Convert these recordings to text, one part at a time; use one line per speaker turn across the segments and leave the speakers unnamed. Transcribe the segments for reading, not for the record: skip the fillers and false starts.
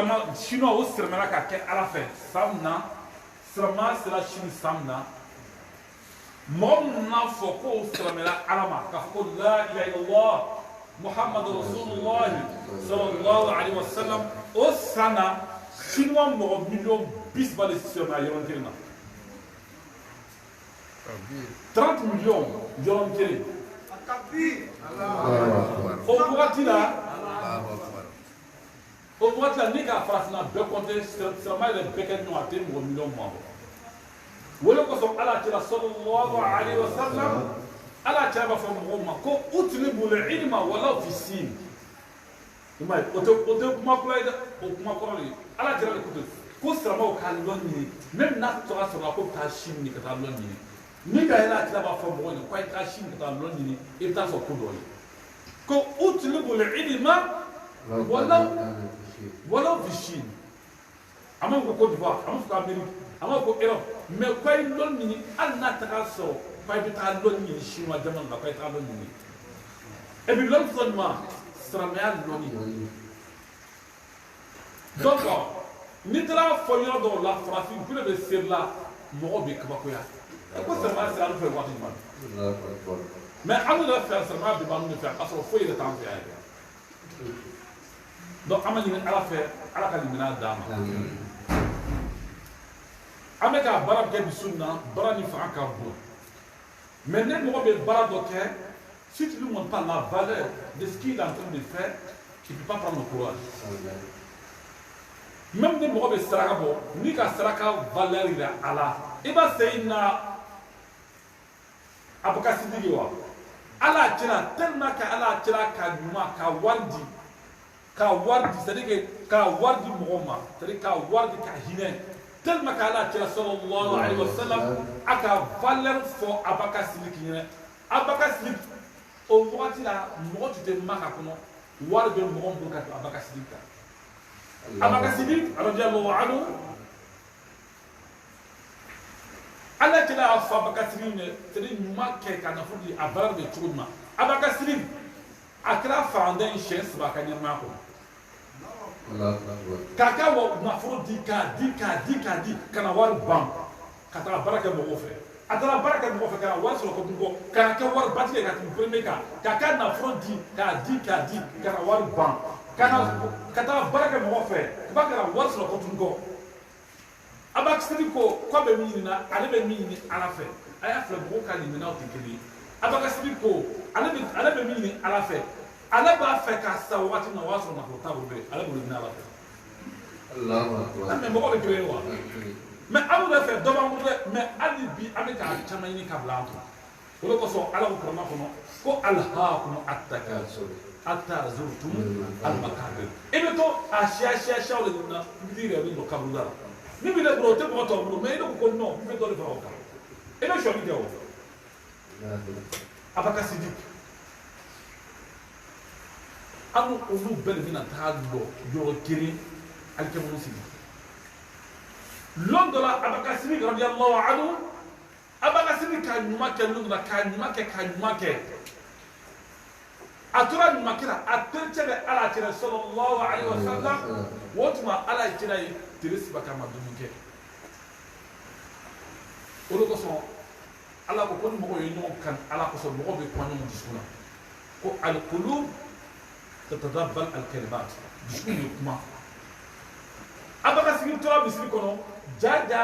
sirama chinois o siramala ka kɛ ala fɛ san na sirama sera chine san na mɔgɔ minnu n'a fɔ ko o siramala ala ma k'a fɔ ko la ilaha illallah muhammadu rasulullah sallallahu alaihi wa sallam o san na chinois mɔgɔ miliyɔn 20 b'a de siramala yɔrɔ kelen na 30 millions yɔrɔ kelen o wagati la o wagati la ni ka farafina bɛɛ kɔnte silamɛ yɛrɛ bɛɛ kɛ ɲɔgɔn a tɛ mɔgɔ miliyɔn ma bɔ wele kosɔn ala cɛla sallallahu alaihi wa sallam ala cɛla b'a fɔ mɔgɔw ma ko utlibu l-ilma walaw fi sin i m'a ye o tɛ kuma kura ye dɛ o kuma kɔrɔ de ye ala cɛla de ko silamɛw ka lɔn ɲini même n'a tɔgɔ sɔrɔ ko taa sin ɲini ka taa lɔn ɲini ni ka yɛlɛ a cɛla b'a fɔ mɔgɔw ye k'a ye taa sin ka taa lɔn ɲini i bɛ taa sɔrɔ ko dɔ ye ko utlibu l-ilma walaw fi sin a ma fɔ ko Côte d'Ivoire a ma fɔ ko Amérique a ma fɔ ko Europe mais k'a ye lɔn ɲini hali n'a taga sɔrɔ k'a bɛ taa lɔn ɲini chinois jamana la k'a ye taa lɔn ɲini et puis lɔn fɔ ɲuman silamɛya lɔnni donc n'i taara fɔ yɔrɔ dɔw la farafin kule bɛ seri la mɔgɔw bɛ kabakoya ko silamɛya sera an fɛ waati jumɛn mais an yɛrɛ fɛ silamɛya bɛ b'an fɛ k'a sɔrɔ foyi yɛrɛ t'an fɛ yan yɛrɛ donc an bɛ ɲini ala fɛ ala ka limaniya d'an ma an bɛ ka baara kɛ bisu na baara ni fanga ka bon mais ne mɔgɔ bɛ baara dɔ kɛ si tu lui montres pas la valeur de ce qu'il est en train de faire tu ne peux pas prendre le courage même ni mɔgɔ bɛ saraka bɔ n'i ka saraka valeur yira a la i b'a se i na Abubakar Sidiki wa ala cɛla tellement que ala cɛla ka ɲuman ka wari di c'est-à-dire que ka wari di mɔgɔw ma c'est-à-dire ka wari di ka hinɛ tellement que ala cɛla sallallahu alaihi wa sallam a ka valeur fɔ Abubakar Sidiki ɲɛna Abubakar Sidiki o wagati la mɔgɔ tun tɛ Maka kɔnɔ wari bɛ mɔgɔ min bolo ka tɛmɛ Abubakar Sidiki kan Abubakar Sidiki radiyallahu anhu ala cɛla y'a fɔ Abubakar Sidiki ɲɛ c'est-à-dire ɲuman kɛ ka nafolo di a baara bɛ cogo jumɛn Abubakar Sidiki a kɛra faranden siɲɛ 3 ka ɲɛnamaya kɔnɔ k'a ka nafolo di k'a di ka na wari ban ka taga baara kɛ mɔgɔw fɛ a taara baara kɛ mɔgɔw fɛ ka na wari sɔrɔ kɔtun kɔ ka kɛ wari batigi ye ka tɛmɛ premier kan k'a ka nafolo di k'a di ka na wari ban ka taga baara kɛ mɔgɔw fɛ ka ka na wari sɔrɔ kɔtun kɔ Abubakar Sidiki ko k'a bɛ min ɲini na ale bɛ min ɲini ala fɛ a y'a filɛ mɔgɔw ka limaniyaw tɛ kelen ye Abubakar Sidiki ko ale bɛ min ɲini ala fɛ ale b'a fɛ k'a sa waati min na o y'a sɔrɔ nafolo t'a bolo bilen ale bolo ɲini ala fɛ mais mɔgɔ bɛ kelen ye wa mais an bɛ fɛ dɔ b'an bolo dɛ mais hali bi an bɛ k'a caman ɲini ka bila an kun o de kosɔn ala ko kurana kɔnɔ ko alhaakum at-takathur hatta zurtum al-maqabir i bɛ to a siya de na n t'i yɛrɛ min don kaburu da la min bɛ ne bolo o tɛ mɔgɔ tɔw bolo mais i ne ko ko non n bɛ dɔ de fara o kan i bɛ sɔnni kɛ o Abubakar Sidiki an olu bɛɛ de bɛna taa lɔ yɔrɔ kelen alikɛmunu sigi lɔn dɔ la Abubakar Sidiki radiyallahu anhu Abubakar Sidiki ka ɲuman kɛ lɔn dɔ la ka ɲuman kɛ a tora ɲuman kɛ la a tericɛ bɛ ala cɛla sallallahu alaihi wa sallam o tuma ala ye cɛla ye tere saba k'a ma dumuni kɛ o de kosɔn ala ko ko ni mɔgɔw ye ɲɔgɔn kan ala kosɔn mɔgɔw bɛ kuma ɲɔgɔn dusukun na ko al-qulub tatadabbal al-kalimat dusukun bɛ kuma Abubakar Sidiki tora misiri kɔnɔ jaja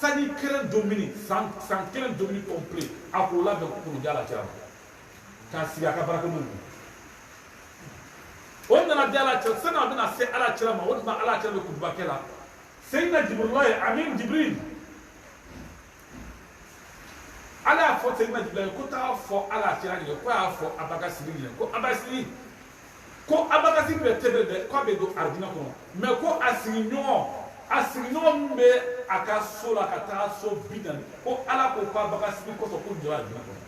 sanji kelen domini san kelen domini complet a k'o labɛn ko k'o di ala cɛla ma k'a sigi a ka baarakɛminɛnw kun o nana di ala cɛla sani a bɛna se ala cɛla ma o tuma ala cɛla bɛ kutuba kɛ la Seydina Jibrilayi Amin Jibril ala y'a fɔ Seydina Jibrilayi ko taa fɔ ala cɛla ɲɛ ko y'a fɔ Abubakar Sidiki ɲɛ ko Abubakar Sidiki ko Abubakar Sidiki bɛ tɛbɛrɛ dɛ k'a bɛ don aridina kɔnɔ mais ko a sigiɲɔgɔn min bɛ a ka so la ka taa so 40 ko ala ko Abubakar Sidiki kosɔn ko jɔra aridina kɔnɔ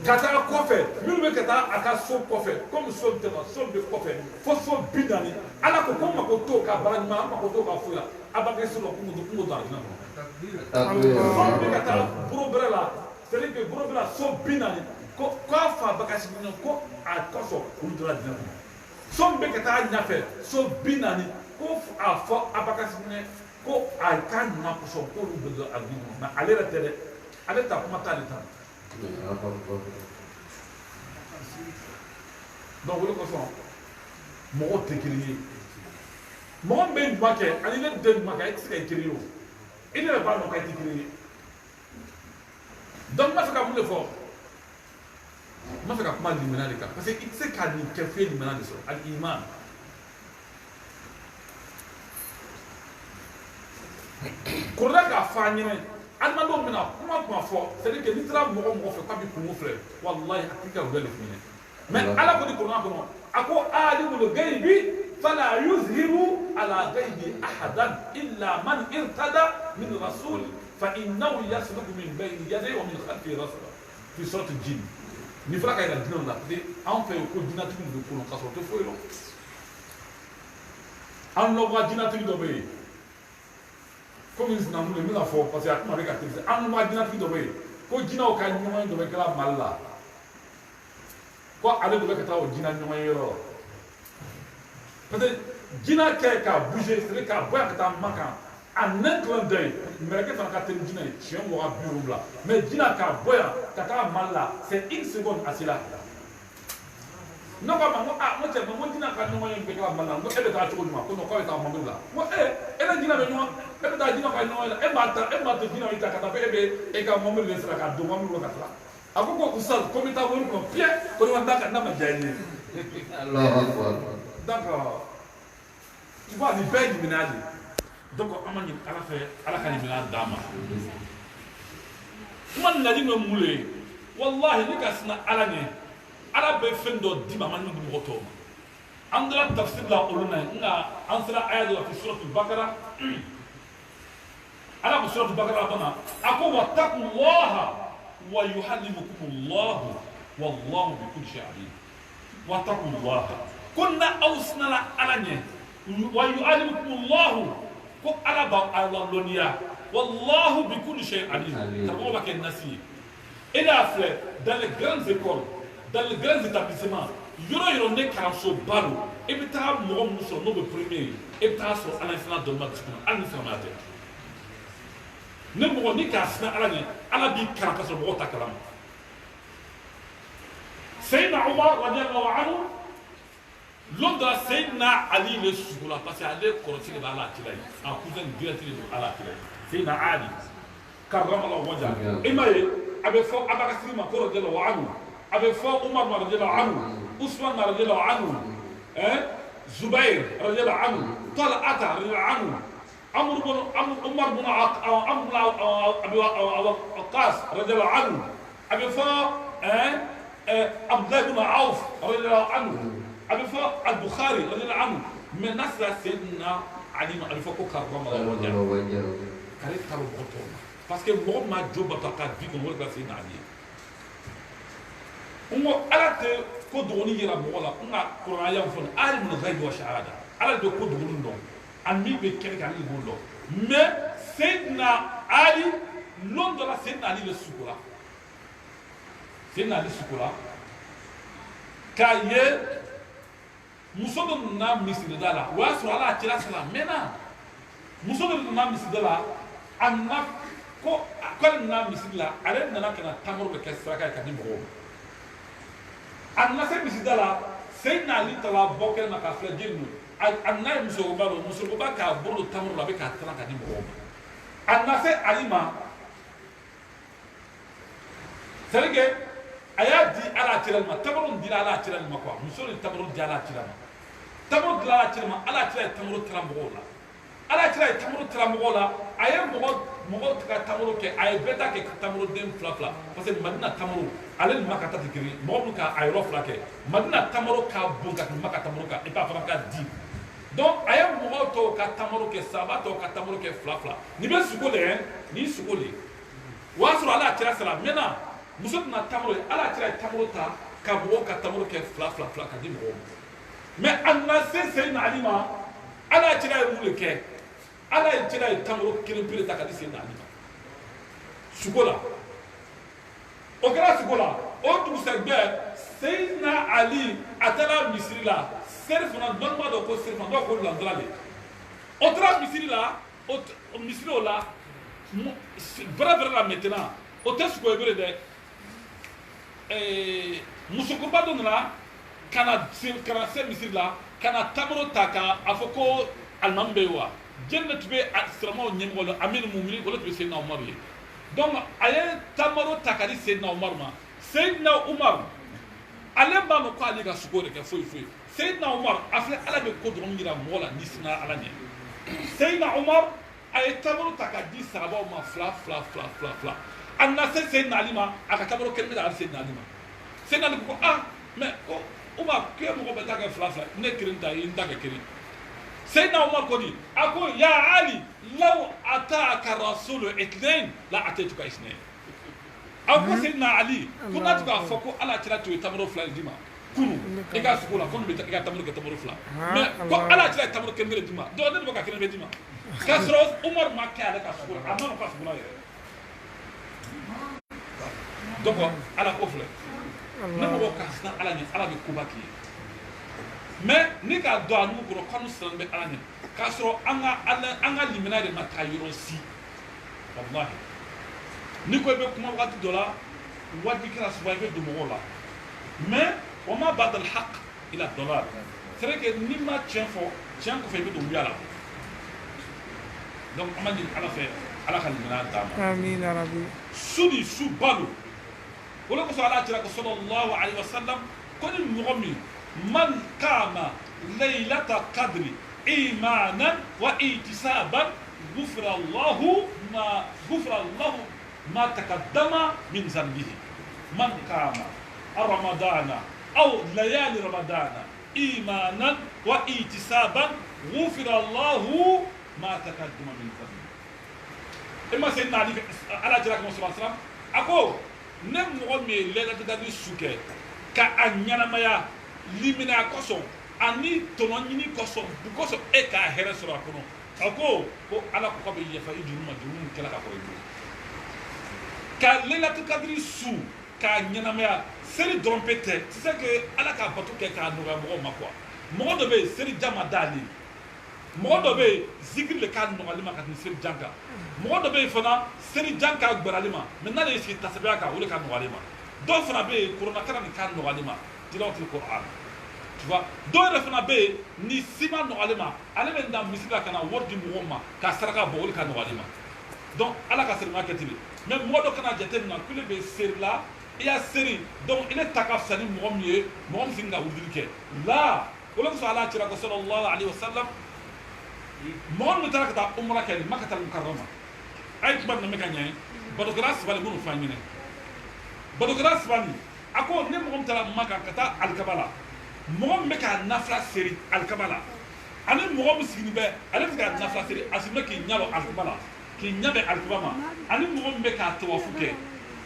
ka taa kɔfɛ minnu bɛ ka taa a ka so kɔfɛ komi so bɛ kɔfɛ fo so 40 ala ko mako t'o ka baara ɲuman an mako t'o ka foyi la Abubakar Sidiki kungo don aridina kɔnɔ so bɛ ka taa buru bɛrɛ la c'est-à-dire que buru bɛrɛ la so 40 ko k'a fa Abubakar Sidiki ko a kosɔn olu jɔra aridina kɔnɔ so bɛ ka taa ɲɛfɛ so 40 ko a fɔ Abakasi minɛ ko a ka na kosɔn k'olu bɛ don a bi mais ale yɛrɛ tɛ dɛ ale ta kuma t'ale ta donc o de kosɔn mɔgɔw tɛ kelen ye mɔgɔ min bɛ ɲuman kɛ ani ne tɛ ɲuman kɛ e tɛ se ka kɛ kelen ye o e ne yɛrɛ b'a dɔn k'a tɛ kelen ye donc n b'a fɛ ka mun de fɔ n b'a fɛ ka kuma limaniya de kan parce que i tɛ se ka nin kɛ f'e limaniya de sɔrɔ al iman kɔrɔla k'a fɔ an ɲɛna adamadenw bɛna kuma fɔ c'est à dire que n'i taara mɔgɔ o mɔgɔ fɛ k'a b'i kungo filɛ walahi a t'i ka o bɛɛ de f'i ɲɛna mais ala ko di kɔrɔla kɔnɔ a ko alimul ghaibi فلا يظهر على غيبه احدا الا من ارتدى من رسول فانه يسلك من بين يديه ومن خلفه رسلا في سوره الجن نفرق الى الدين لا ان في كل ديناتي من كل قصوت فويلو ان لو ديناتي دو بي comme ils n'ont pas mis la foi parce que à comment regarder ça en moi dina fi do be ko dina o ka nyoma do be kala malla ko ale do be ka o dina nyoma yoro parce que dina ke ka bouger c'est ka boya ka ta maka en un clin d'œil mais que fa ka ten dina chien mo ga bureau bla mais dina ka boya ka ta malla c'est une seconde à cela non pas moi moi c'est moi dina ka nyoma yoro be kala malla ko ebe ta to nyoma ko no ko ta mo bla mo ela dina be nyoma ebe ta dina ka nyoma e ma ta dina ita ka ta ebe e ka mo me le sra ka do mo me ka tra akoko usal ko mi ta wori ko pie ko ni wanda ka na ma jaye
Allahu akbar
d'accord tu vois ni paye du ménage donc amani ala fait ala ka ni ménage dama man la dino mule wallahi ni ka sina ala ne ala be fendo di ma man ni mo to andra tafsir la uluna nga ansra ayat la fi surah al-baqara ala fi surah al-baqara bana ako wattaqullaha wa yuhallimukum allah wallahu bi kulli shay'in alim wattaqullaha kunna awsna la alanye wa yu'allimukum Allah ko alaba Allah lonia wallahu bi kulli shay'in alim tabo ba ken nasi ila fait dans les grandes écoles dans les grands établissements yoro ne karamso balo e bi ta mo mo so no be premier e bi ta so ala fina do ma tsuna ala fina ma te ne mo ni ka sna ala ni ala bi karaka so mo ta karam Sayyidina Umar radiyallahu anhu l'homme de Sayyidina Ali le Sougoula, parce qu'il allait corriger à la Tilaï, en cousin direct à la Tilaï. Sayyidina Ali, Karramallah Wajah. Et Maïe, avait fait Abakasri Makor de l'Ouanou, avait fait Omar Maradjela Anou, Ousmane Maradjela Anou, Zubair Maradjela Anou, Talata Maradjela Anou, Omar Bouna Abbas Maradjela Anou, avait fait Abdullah ibn Auf radiyallahu anhu abifa al-Bukhari radiyallahu anhu mais nasra sayyidina Ali abifa ko karramallahu wajhahu kare karo boto parce que mo ma joba ta ka bi ko wala sayyidina Ali umo alate ko doni yira mo wala nga qur'an ya fon alimul ghaib wa shahada ala de ko doni ndo ami be kere kan ni bondo mais sayyidina Ali l'homme de la sayyidina Ali le Sougoula Sayyidina Ali Sougoula kaye muso dɔ nana misiri da la o y'a sɔrɔ ala cira sira mɛnna muso dɔ nana misiri da la a nana ko k'ale nana misiri la ale nana ka na tamaro de kɛ saraka ye ka di mɔgɔw ma a nana se misiri da la Sayyidina Ali taara bɔ kɛnɛ ma k'a filɛ jeli don a nana ye musokɔrɔba don musokɔrɔba k'a bolo don tamaro la a bɛ k'a tana ka di mɔgɔw ma a nana se Ali ma c'est à dire que a y'a di ala cira ma tamaro dira ala cira ma quoi muso ni tamaro di ala cira ma tamaro di ala cira ma ala cira ye tamaro tira mɔgɔw la ala cira ye tamaro tira mɔgɔw la a ye mɔgɔw tɛ ka tamaro kɛ a ye bɛɛ ta kɛ tamaro den fila parce que Madina tamaro ale ni Maka ta tɛ kelen ye mɔgɔ min ka a yɔrɔ fila kɛ Madina tamaro ka bon ka tɛmɛ Maka tamaro kan et puis a fana ka di donc a ye mɔgɔw tɔw ka tamaro kɛ sahaba tɔw ka tamaro kɛ fila nin bɛ sugo le ni sugo le o y'a sɔrɔ ala cira sira maintenant muso tɛna tamaro ye ala cira ye tamaro ta ka mɔgɔw ka tamaro kɛ fila ka di mɔgɔw ma mais a nana se Sayyidina Ali ma ala cira ye mun de kɛ ala ye cira ye tamaro kelen pe ta ka di Sayyidina Ali ma sugo la o kɛra sugo la o dugusɛgbɛ Sayyidina Ali a taara misiri la seri fana dɔnniba dɔ ko seri fana dɔw ko landara de O taara misiri la misiri o la vrai la maintenant o tɛ sogo ye bere dɛ musokɔrɔba dɔ nana ka na se misiri la ka na tamaro ta ka a fɔ ko alimami bɛ yen wa jeli de tun bɛ silamɛw ɲɛmɔgɔ la aminu mumini o de tun bɛ seyidina umaru ye donc a ye tamaro ta ka di seyidina umaru ma seyidina umaru ale b'a dɔn ko ale ka sogo de kɛ foyi foyi seyidina umaru a filɛ ala bɛ ko dɔrɔn yira mɔgɔ la n'i sinna ala ɲɛ seyidina umaru a ye tamaro ta ka di sarabaw ma fila a nana se seyidina ali ma a ka tamaro kelen bɛ da ali seyidina ali ma seyidina ali ko mais ko umaru k'e mɔgɔ bɛ taa kɛ fila ne kelen ta ye n ta kɛ kelen seyidina umaru ko di a ko ya ali law ataka rasulu ithnain la ataytuka ithnain a ko seyidina ali ko n'a tun k'a fɔ ko ala cira tun ye tamaro fila di ma kunu i ka sugu la ko nin bɛ i ka tamaro kɛ tamaro fila mais ko ala cira ye tamaro kelen kelen di ma donc ne de bɛ ka kelen bɛ di ma k'a sɔrɔ umaru ma kɛ ale ka sugu la a ma n'o ka sugu la yɛrɛ donc ala ko filɛ ne mɔgɔ ka sina ala ɲɛ ala bɛ koba k'i ye mais ni k'a dɔn a nugu kɔrɔ k'anu siran bɛ ala ɲɛ k'a sɔrɔ an ka limina de ma taa yɔrɔ si walahi ni ko i bɛ kuma wagati dɔ la wajibi kɛra suba i bɛ don mɔgɔw la mais o ma ba'da al-haq ila dalal c'est vrai que n'i ma tiɲɛ fɔ tiɲɛ kɔfɛ i bɛ don wuya la donc an ma ɲini ala fɛ ala ka limina d'a ma
amin ya rabbi
su ni su balo o de kosɔn ala cira ko sallallahu alaihi wasallam ko ni mɔgɔ min man kama laylata qadri imanan wa ihtisaban غفر الله ما تقدم من ذنبه من قام رمضان أو ليالي رمضان إيمانا واحتسابا غفر الله ما تقدم من ذنبه إما سيدنا علي على جلاله صلى الله عليه وسلم أقول نمو مي ليلة تدري سوكي كأنيانا مايا لمنا كوسون أني تنوني كوسون بكوسون إكا هرسوا كونو ako ko ala ko be yafa idunuma dunum kala ka ko ka lailatul qadri su ka nyanamaya seri trompette c'est que ala ka batu ke ka no ga mo ma quoi mo do be seri jama dali mo do be zikir le kan no alima ka seri janka mo do be fana seri janka gbaralima maintenant les seri tasbiha ka wala ka no alima do fana be corona kana ni kan no alima tilawatul qur'an tu vois dɔw yɛrɛ fana bɛ yen ni si ma nɔgɔ ale ma ale bɛ na misiri la ka na wari di mɔgɔw ma k'a saraka bɔ o de ka nɔgɔ ale ma donc ala ka serimaya kɛ ten de mais mɔgɔ dɔ kana jate minɛ kule bɛ seri la i y'a seri donc ile ta ka fisa ni mɔgɔ min ye mɔgɔ min sin ka wulili kɛ la o de kosɔn ala cira ko sallallahu alaihi wasallam mɔgɔ min taara ka taa umra kɛ nin Makkatal Mukarrama a ye kuma ninnu ka ɲɛ badogɛra saba de b'olu f'an ɲɛna badogɛra saba nin a ko ne mɔgɔ min taara Makka ka taa alikaba la mɔgɔ min bɛ ka nafila seri alikaba la ani mɔgɔ min sigilen bɛ ale bɛ ka nafila seri a sigilen bɛ k'i ɲɛ dɔn alikaba la k'i ɲɛ bɛ alikaba ma ani mɔgɔ min bɛ k'a tawafu kɛ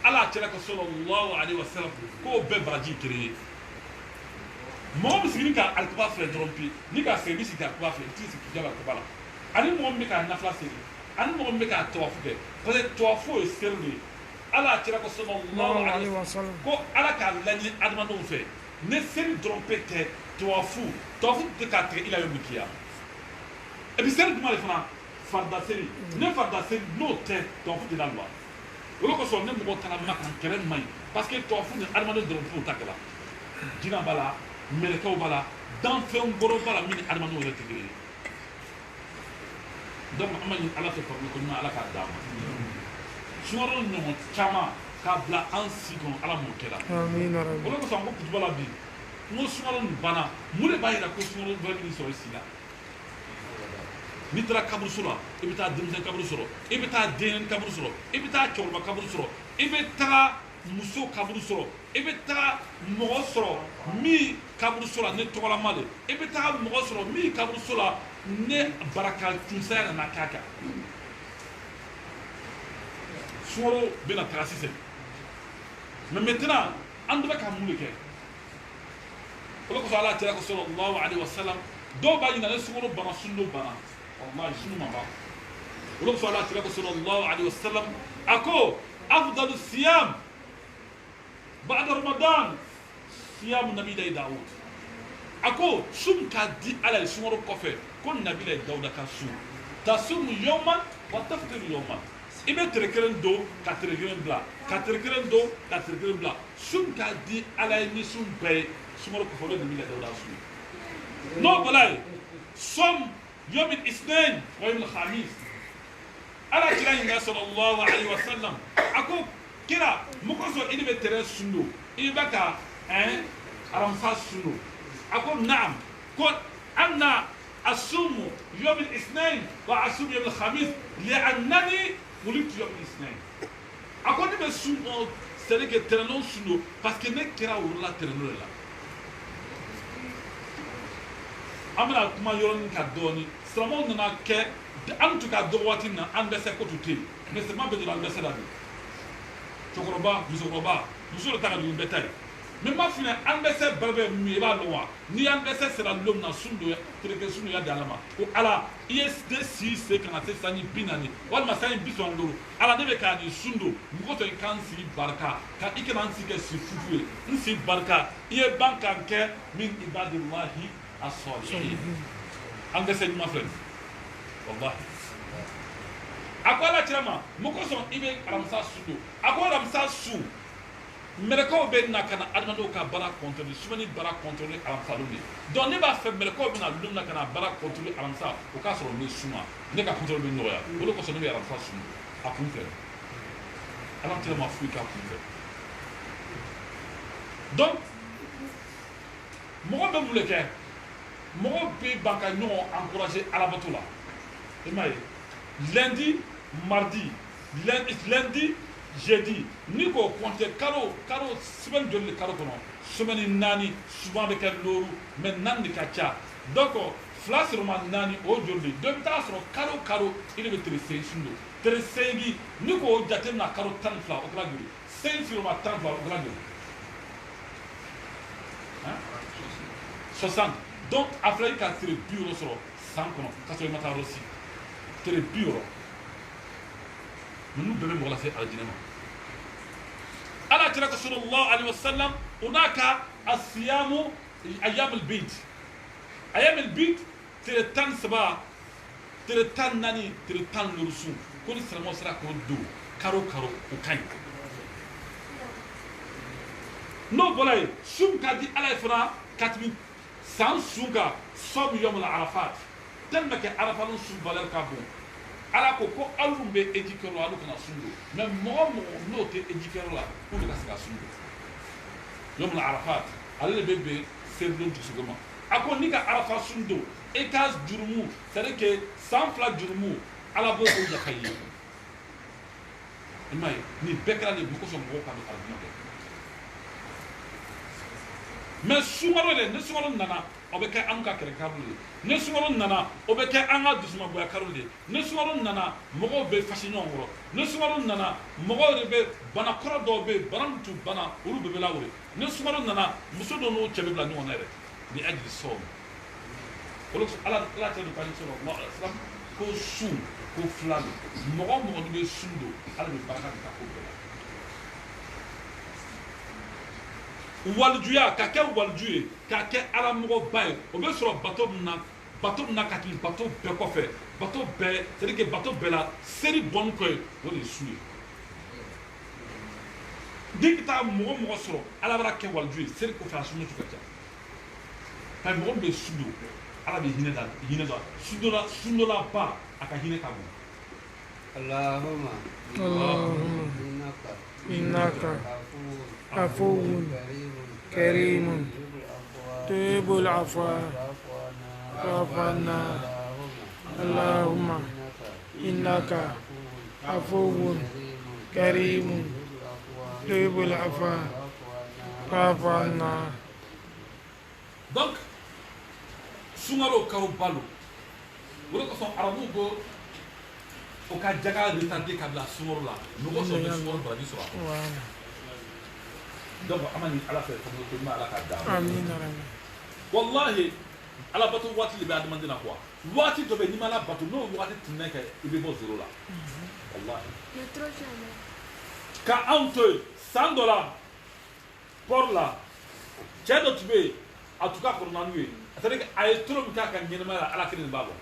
ala cɛla ka sallallahu alaihi wasallam k'o bɛɛ baraji kelen ye mɔgɔ min sigilen ka alikaba filɛ dɔrɔn pe ni ka seri sigi alikaba filɛ i t'i sigi k'i ɲɛ bɛ alikaba la ani mɔgɔ min bɛ ka nafila seri ani mɔgɔ min bɛ k'a tawafu kɛ parce que tawafu ye seri de ye ala cɛla ka sallallahu alaihi wasallam ko ala k'a laɲini adamadenw fɛ ne seri dɔrɔn pe tɛ tawafu tɛ k'a tigɛ i la yɔrɔ min k'i ya et puis seri jumɛn de fana farida seri ne farida seri n'o tɛ tawafu tɛ dabila o de kosɔn ne mɔgɔ taara Maka kɛlɛ man ɲi parce que tawafu ni adamaden dɔrɔn t'o ta kɛla jinɛ b'a la mɛlɛkɛw b'a la danfɛn wɛrɛw b'a la min ni adamadenw yɛrɛ tɛ kelen ye donc an ma ɲini ala fɛ faamuyali ko ɲuman ala k'a d'an ma sunkalo ɲɔgɔn caman k'a bila an si kɔnɔ ala m'o kɛ la o de kosɔn ko kutuba la bi n ko sunkalo nin banna mun de b'a yira ko sunkalo bɛ nin sɔrɔ i si la n'i taara kaburuso la i bɛ taa denmisɛn kaburu sɔrɔ i bɛ taa den kaburu sɔrɔ i bɛ taa cɛkɔrɔba kaburu sɔrɔ i bɛ taa muso kaburu sɔrɔ i bɛ taa mɔgɔ sɔrɔ min kaburuso la ne tɔgɔlama de i bɛ taa mɔgɔ sɔrɔ min kaburuso la ne baraka tunsaya nana k'a kan sunkalo bɛna taga sisan mais maintenant an bɛ ka mun de kɛ o de kosɔn ala cɛla ko sallallahu alaihi wasallam dɔw b'a ɲininka ne sunkalo banna sun dɔ banna wallahi sunu ma ban o de kosɔn ala cɛla ko sallallahu alaihi wasallam a ko afdalu siyam ba'da ramadan siyam nabi Dawud a ko sun ka di ala ye sunkalo kɔfɛ kon nabila dawda ka su tasumu yawman wa taftiru yawman ibe terkeren do ka terkeren bla ka terkeren do ka terkeren bla sun ka di ala ni sun bay sumaro ko folo nabila dawda su no balay som يوم الاثنين ويوم الخميس على كلام النبي صلى الله عليه وسلم اكو كلا مكوسو اني بترى سنو اني بكا ارمسا سنو اكو نعم كون انا اصوم يوم الاثنين واصوم يوم الخميس لانني ولدت يوم الاثنين اكو ني بسوم سيرك ترنو سنو باسكو نكرا ولا ترنو لا amna kuma yoron ka doni samo nana ke an tuka do watina an bese ko tuti mais c'est ma be de la bese da chokoroba muso ta ka dum betay mais ma fina an bese barbe mi ba lo wa ni an bese sera lom na sundo ya treke sundo ya dalama o ala ISD 6 kana se sani binani wal masani bison loro ala debe ka ni sundo mu to kan si barka ka ikenan si ke si fufu nsi barka iye banka ke min ibadillahi الصالحين anga sen ma friend wallahi akwala chama mukoso ibe ramsa sudo akwala ramsa su mereko be na kana admando ka bara contrôler sumani bara contrôler ramsa do donc ne ba fe mereko be na lumna kana bara contrôler ramsa o ka so me suma ne ka contrôler be noya o ko so ne ramsa su akun fe ala chama fu ka akun fe donc mo be muleke mo be baka ñoo encourager alabatou la imay lundi mardi lundi jeudi ni ko compter karo semaine de le karo kono semaine nani souvent de quel loru mais nan ni kacha donc flash roman nani o jolli de ta so karo il be tresse sundo tresse gi ni ko jatem na karo tan fla o kala guri 5 sur ma tan fla o kala guri hein 60 donc après ka tere bureau soro san kono ka so mata rosi tere bureau nous devons voir la faire aljinama ala tira sallallahu alaihi wasallam hunaka asiyamu ayyam albayt tere tan saba tere tan nani tere tan lursu ko ni sara mo sara ko do karo ko kan no bolay sum ka di ala fana katbi sans suga som yom la arafat tellement que arafat no sum valeur ka bon ala ko alum be éduquer lo alu kana sundu mais mo no te éduquer la pour la ska sundu yom la arafat ala bebe serlon tu sugama ako ni ka arafat sundu e kas jurumu c'est que sans fla jurumu ala bo ko yakayi imay ni bekra ni ko so mo ka do argument mais sumaro le ne sumaro nana obeke anka kere kabule ne sumaro nana obeke anga dusuma boya karule ne sumaro nana mogo be fashion ngoro ne sumaro nana mogo rebe bana koro do be baramtu bana uru be lawre ne sumaro nana muso do no chebe bla no nere bi ajli som olo ala ta do pani solo no islam ko su ko flan mogo be sundo ala be baraka ta ko waljuya ka kɛ walju ye ka kɛ ala mɔgɔ ba ye o bɛ sɔrɔ bateau min na ka tɛmɛ bateau bɛɛ kɔfɛ bateau bɛɛ c'est à dire que bateau bɛɛ la seri bɔnni kɔ ye o de ye su ye ni ka taa mɔgɔ sɔrɔ ala b'a kɛ walju ye seri kɔfɛ a sunu ka ca nka mɔgɔ min bɛ su don ala bɛ hinɛ da sundola ba a ka hinɛ ka bon.
Allahumma
innaka afuwun karimun tuhibbul afwa fa'fu anna Allahumma innaka afuwun karimun tuhibbul afwa fa'fu anna.
Donc sungaro karo balo wala ko son arabu go o ka jaga retardé ka bila sungaro la no so be sungaro bala bi sura donc amani ala fa ko to ma ala ka da
amin
wallahi ala batu wati le ba demande na quoi wati to be ni mala batu no wati tinna ka ibe bo zero la wallahi ka anto $100 pour la chedo tube en tout cas kɔrɔ naani ye c'est-à-dire que a ye tolo min k'a ka ɲɛnɛmaya ala kelen de b'a dɔn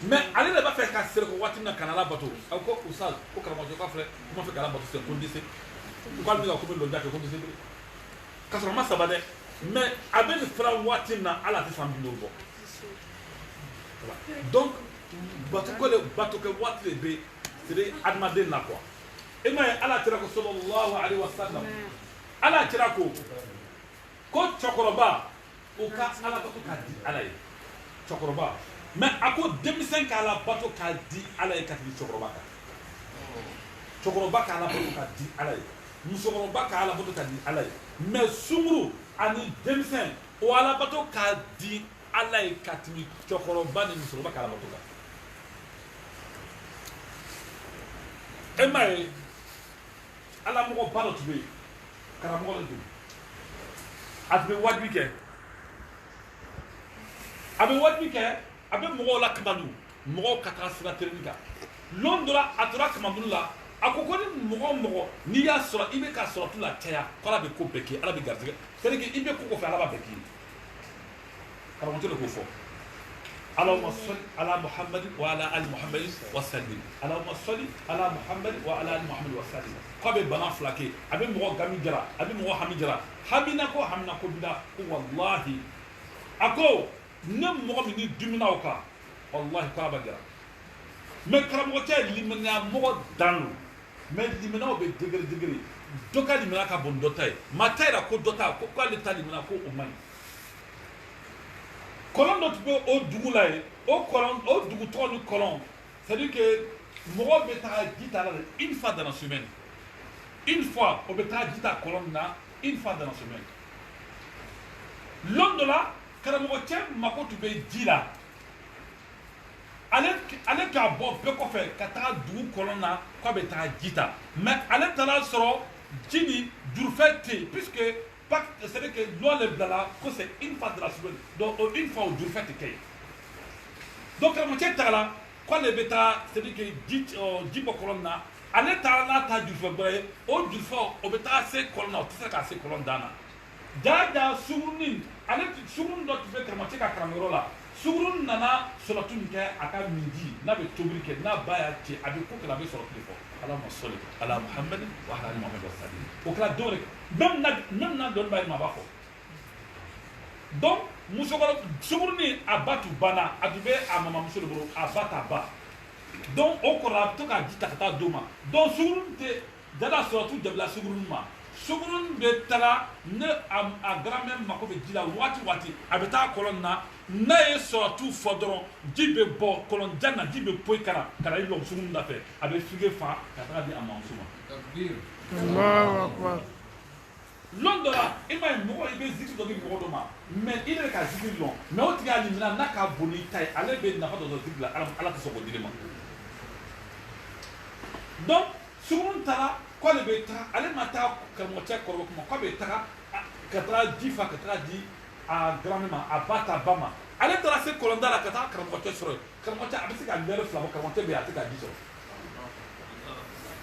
mais ale de b'a fɛ ka sɛrɛ ko waati min na kana ala bato a ko usaz ko karamɔgɔ k'a filɛ kuma fɛ k'ala bato c'est ko n dɛsɛ ko ale bɛ ka ko bɛ lɔnja kɛ ko n dɛsɛ k'a sɔrɔ a ma saba dɛ mais a bɛ nin fɛn waati min na ala tɛ san 50 bɔ donc bato kɛ waati de bɛ c'est adamaden na quoi e ma ye ala kira ko sallallahu alaihi wasallam ala kira ko cɛkɔrɔba o ka ala bato k'a di ala ye cɛkɔrɔba mais a ko denmisɛn k'a ala bato k'a di ala ye ka tɛmɛ cɛkɔrɔba kan cɛkɔrɔba k'a ala bato k'a di ala ye musokɔrɔba k'a ala bato k'a di ala ye mais sunkuru ani denmisɛn o ala bato k'a di ala ye ka tɛmɛ cɛkɔrɔba ni musokɔrɔba k'a ala bato kan e ma ye ala mɔgɔ ba dɔ tun bɛ yen karamɔgɔ de don a tun bɛ wajibi kɛ a bɛ wajibi kɛ a bɛ mɔgɔw la kamadu mɔgɔw ka taga sira terili kan lon dɔ la a tora kamadu la a ko ni mɔgɔ o mɔgɔ n'i y'a sɔrɔ i bɛ ka sɔrɔ tu la caya ko ala bɛ ko bɛɛ kɛ ala bɛ garijɛgɛ c'est à dire que i bɛ ko kɔfɛ ala b'a bɛɛ k'i ye karamɔgɔ de k'o fɔ اللهم صل على محمد وعلى ال محمد وسلم اللهم صل على محمد وعلى ال محمد وسلم قبل بنا فلاكي ابي مو غامي جرا ابي مو حمي جرا حمينا كو بدا والله اكو نم مو من دمنا وكا والله كابا جرا ما كراموتي لمنا مو دانو ما لمنا به دغري دوكا لمنا كا بوندوتاي ما تايرا كو دوتا كو كالي تالي منا كو اوماي Colon dɔ tun bɛ o dugu la yen o dugu tɔgɔ ni colon c'est à dire que mɔgɔw bɛ taga ji ta la une fois dans la semaine une fois o bɛ taga ji ta colon na une fois dans la semaine lon dɔ la karamɔgɔ cɛ mako tun bɛ ji la ale k'a bɔ bɛɛ kɔfɛ ka taga dugu colon na k'a bɛ taga ji ta mais ale taara sɔrɔ ji ni jurufɛ tɛ yen puisque c'est-à-dire que loi le blala que c'est une fois de la semaine donc une fois au jour fait que donc la moitié tala quand le bêta c'est-à-dire que dit colonna allez tala ta du fait au du fort au bêta c'est colonna tout ça c'est colonne dana dada surun allez surun d'autre fait que moitié ka kramero là surun nana sur tout que aka midi na be tobrike na baya ti abi ko que la be sur le fort Allahumma salli ala Muhammad wa ala ali Muhammad wa sallim o kla dore même na don bay ma ba ko donc musokoro sugurni abatu bana adube amama musolo bro abata ba donc o ko la to ka dita ta doma donc sugurun te dada surtout de la sugurun ma sugurun be tala ne a grand-mère mako be dila wati abeta kolon na ye surtout fodron jibe bo kolon janna jibe poikara kala yo sugurun da fe abe fige fa ka ta di amansuma takbir
Allahu akbar
Londora ima mo ibe zikri do bi mo do ma mais il est ka zikri long mais o tiga ali mina na ka boni tay ale be na fa do zikri la ala to so ko dilema donc sugurun tala ko le be ta ale mata ka mo check ko ko be ta ka tra di fa ka tra di a grand-mère a bata bama ale tara se kolonda la ka ta ka mo check soro ka mo check abisi ka lere fla ka mo check be atika di so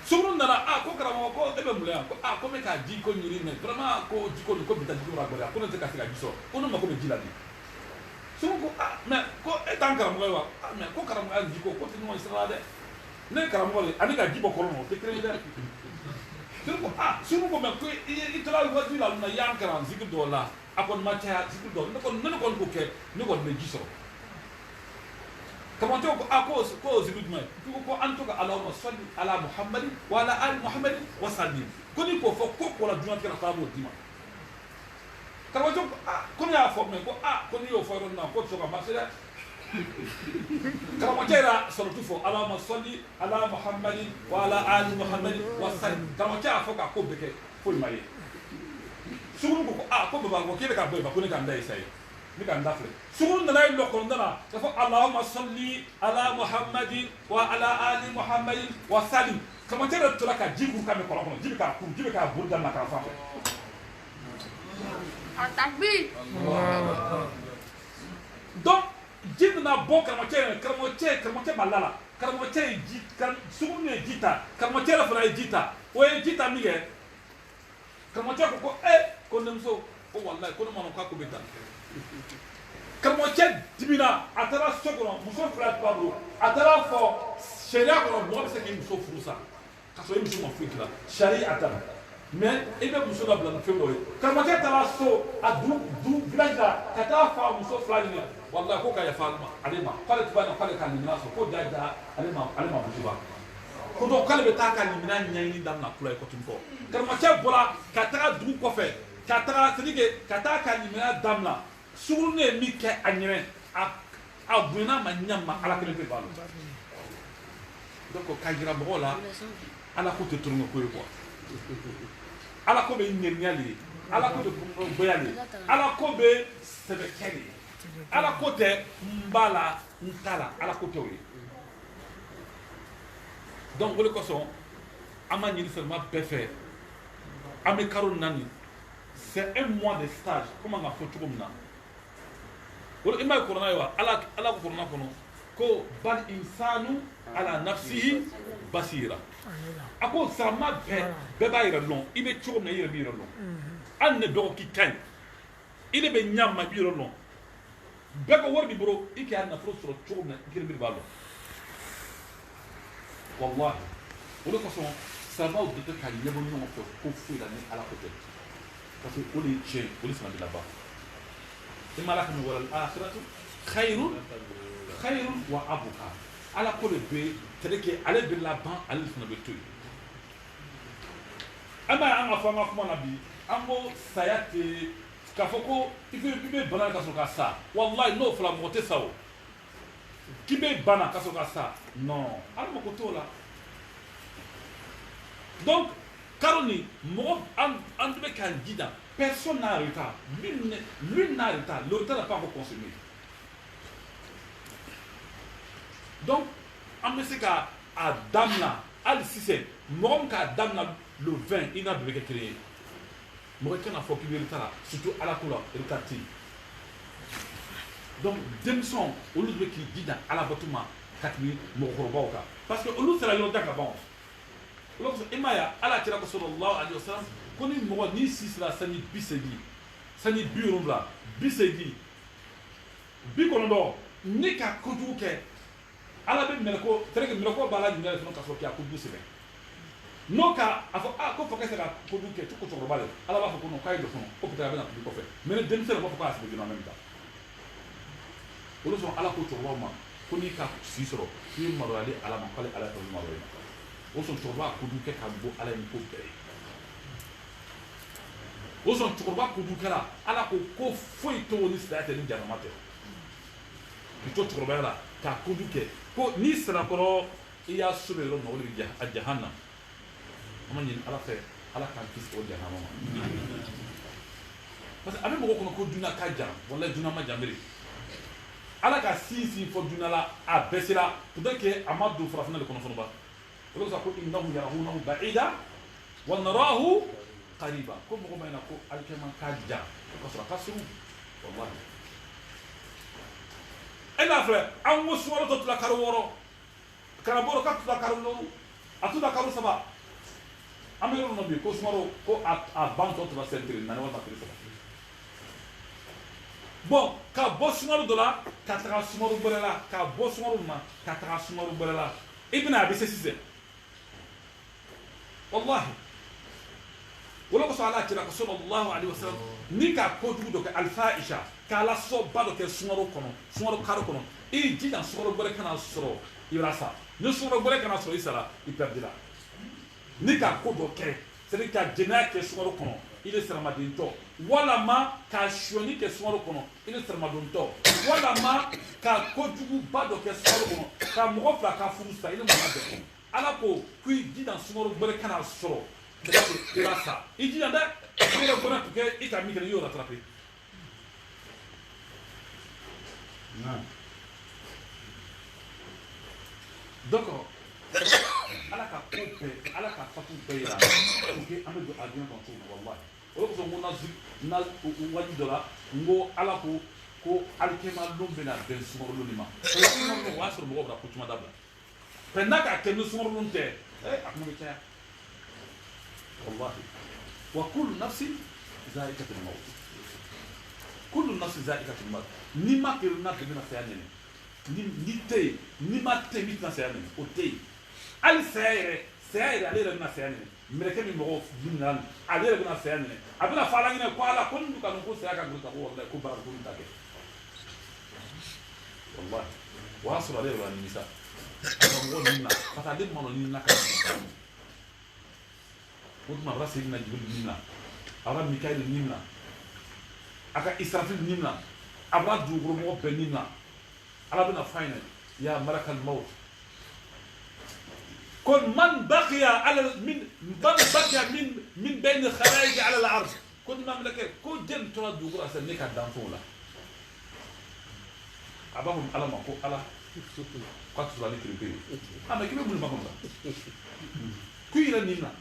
sugurun nana ko karamo ko ebe mule ko ko me ka di ko nyiri me vraiment ko di ko bita di ko ra ko no te ka se ka di so ko no ma ko be di la di sugu ko mais ko etan karamo wa mais ko karamo a di ko te no isra de ne karamo le ani ka di bo ko no te kre de sugu ko me ko i tra wa di la na yan karam zikr do la akon ma cha zikr do ne ko ke ne ko be di so Comment ko zibudma ko antoka Allahumma salli ala Muhammad wa ala ali Muhammad wa sallim koni ko fo ko la dunat kana tabo dima kawo ko ya fo me ko koni yo fo na ko so ka masira kawo tera so tu fo Allahumma salli ala Muhammad wa ala ali Muhammad wa sallim kawo tera fo ka ko beke fo maye suguru ko ko ba ko kile ka boy ba ko ne ka ndai sai ni kan dafle sugun na lo ko ndana da fa Allahumma salli ala Muhammad wa ala ali Muhammad wa sallim kama tera to laka jibu ka me ko ko jibu ka burda na ka fa
takbir
donc jibu na bo kama tera malala kama tera ji kan sugun ne jita kama tera fa jita o jita mige kama tera ko ko nemso o wallahi ko no ma ko beta karamɔgɔcɛ dimina a taara so kɔnɔ muso fila tun b'a bolo a taara fɔ sariya kɔnɔ mɔgɔ bɛ se k'i muso furu sa k'a sɔrɔ i muso ma foyi k'i la sariya ta mais i bɛ muso labila ni fɛn dɔ ye karamɔgɔcɛ taara so a du village la ka taa fa muso fila ɲini walahi ko ka yafa ale ma k'ale tun b'a na k'ale ka limina sɔrɔ ko jaja ale ma muso ba ko donc k'ale bɛ taa ka limina ɲɛɲini daminɛ kula ye kɔtun kɔ karamɔgɔcɛ bɔra ka taga dugu kɔfɛ ka taga c'est à dire ka taa ka limina daminɛ sugurunin ye min kɛ a ɲinɛ a bonyana ma ɲɛ ma ala kelen tɛ b'a la donc ka jira mɔgɔw la ala ko tɛ turuŋɛ ko ye quoi ala ko bɛ ŋɛniya de ye ala ko bɛ kɔnɔgoya de ye ala ko bɛ sɛbɛkɛ de ye ala ko tɛ n b'a la n t'a la ala ko tɛ o ye donc o de kosɔn an b'a ɲini seulement bɛɛ fɛ an bɛ kalo naani c'est un mois de stage komi an ka fɔ cogo min na i m'a ye kɔrɔna ye wa ala ko kɔrɔna kɔnɔ ko bal insanu ala nafsihi basira a ko sarama bɛɛ b'a yɛrɛ dɔn i bɛ cogo min na i yɛrɛ b'i yɛrɛ dɔn hali ne dɔgɔ k'i ka ɲi i de bɛ ɲa ma i b'i yɛrɛ dɔn bɛɛ ka wari b'i bolo i k'a nafolo sɔrɔ cogo min na i kelen b'a dɔn wallahi o de kosɔn saramaw de tɛ ka ɲɛbɔ ɲɔgɔn fɛ ko foyi la ni ala ko tɛ parce que o de ye tiɲɛ o de fana bɛ laban i ma ala ka min wala akhiratu khayrun wa abuka ala ko de bɛ c'est à dire ale bɛ laban ale de fana bɛ to yen an b'a ye an ka fɔ an ka kuma na bi an ko saya tɛ k'a fɔ ko i bɛ bana ka sɔrɔ ka sa wallahi n'o fɔra mɔgɔ tɛ sa o k'i bɛ bana ka sɔrɔ ka sa non ala mako t'o la donc karo nin mɔgɔ an bɛ k'an jija personne n'a retard lui n'a retard le retard n'a pas encore consommé donc an bɛ se ka a damina hali sisan mɔgɔ min k'a damina le 20 i n'a bɛɛ bɛ kɛ kelen ye mɔgɔ kana fɔ k'i bɛ retard la surtout ala ko la retard tɛ yen donc denmisɛnw olu de bɛ k'i jija ala bato ma ka tɛmɛ mɔgɔkɔrɔbaw kan parce que olu sera yɔrɔ jan ka ban o la i m'a ye ala kira ko sallallahu alaihi wasallam ko ni mɔgɔ n'i si sera sanji 80 sanji 70 80 90 ni ka kojugu kɛ ala bɛ mɛlɛko c'est à dire mɛlɛko b'a la ɲinɛ fana k'a fɔ k'i a kojugu sɛbɛn n'o ka a fɔ ko fɔ k'e se ka kojugu kɛ ko cɛkɔrɔba de ala b'a fɔ ko non k'a ye dɔ fɔlɔ ko peut-être a bɛ na tugu kɔfɛ mais ni denmisɛn b'a fɔ k'a sɛbɛn joona en même temps o de sɔrɔ ala ko cɛkɔrɔbaw ma ko n'i ka si sɔrɔ k'i ye maloyali ala ma k'ale ala t'olu maloya o sɔn cɛkɔrɔba kojugu kɛ ka bɔ ala ye ko bɛɛ ye o sɔn cɛkɔrɔba kojugu kɛra ala ko foyi t'o ni saya tɛ ni janama tɛ k'i to cɛkɔrɔbaya la k'a kojugu kɛ ko n'i sera kɔrɔ i y'a so bɛ yɔrɔ min na o de bɛ a jahanna an ma ɲini ala fɛ ala k'an kisi o jahanama ma parce que a bɛ mɔgɔ kɔnɔ ko dunan ka jan wala dunan ma jan bere ala ka sinsin fɔ dunan la a bɛɛ sera peut-être que a ma don farafinna de kɔnɔ fɔlɔ ba o de kosɔn ko innahu yarahunahu ba'ida wa narahu qariba ko mɔgɔ ma ɲina ko alikɛma ka jan ka sɔrɔ a ka surun wallahi e n'a filɛ an ko sunkalo tɔ tila kalo 6 karamɔgɔ ka tila kalo 9 a tila kalo 7 an bɛ yɔrɔ min na bi ko sunkalo ko a ban tɔ tora sentiri 4 walima tile 3 bon ka bɔ sunkalo dɔ la ka taga sunkalo wɛrɛ la ka bɔ sunkalo min na ka taga sunkalo wɛrɛ la i bɛna a bɛ se sisan wallahi o la kosɔn ala kira ko sallallahu alaihi wasallam ni ka kojugu dɔ kɛ alfahisha k'ala sɔba dɔ kɛ sunkalo kɔnɔ sunkalo karo kɔnɔ i jija sunkalo wɛrɛ kana sɔrɔ i b'a sa ni sunkalo wɛrɛ kana sɔrɔ i sara i perdira ni ka ko dɔ kɛ c'est à dire ka jɛnɛya kɛ sunkalo kɔnɔ i de siramadentɔ walama ka suyɔni kɛ sunkalo kɔnɔ i de siramadentɔ walama ka kojuguba dɔ kɛ sunkalo kɔnɔ ka mɔgɔ fila ka furu sa i de mɔgɔ bɛɛ ala ko k'i jija sunkalo wɛrɛ kana sɔrɔ i b'a sa i jija dɛ sunkalo wɛrɛ tun kɛ i ka min kɛ i y'o rattraper donc ala ka ko bɛɛ ala ka fatu bɛɛ yira pour que an bɛ don avion kɔnɔ cogo min wallahi o de kosɔn ko na waati dɔ la n ko ala ko alikɛma lon bɛna bɛn sunkalo nin ma o y'a sɔrɔ mɔgɔw bɛna ko caman dabila mɛ n'a ka kɛ ni sunkalo lon tɛ a kuma bɛ caya wallahi wa kullu nafsin za'iqatul maut kullu nafsin za'iqatul maut ni ma ke na ke na saya nene ni te ni ma te mit na saya nene o te al sayre ale na saya nene mereke mi mo dinal ale na saya nene abina fala ngine ko ala ko ndu kan ko saya ka gurta ko wallahi ko bara ko nda ke wallahi wasura ale wa ni sa ko nina pata de mo nina ka ko ma bra sayidina jibril nina ara mikael nina aka israfil nina abra dugro mo be nina ala bina fayna ya malakal maut كل من بقي على من بين الخلائق على الارض كل مملكه كل جن ترى دوغرا سنك دانفولا اباهم على ما كو على قد تزالي كريبي اما كيف بقول لكم كويلا نينا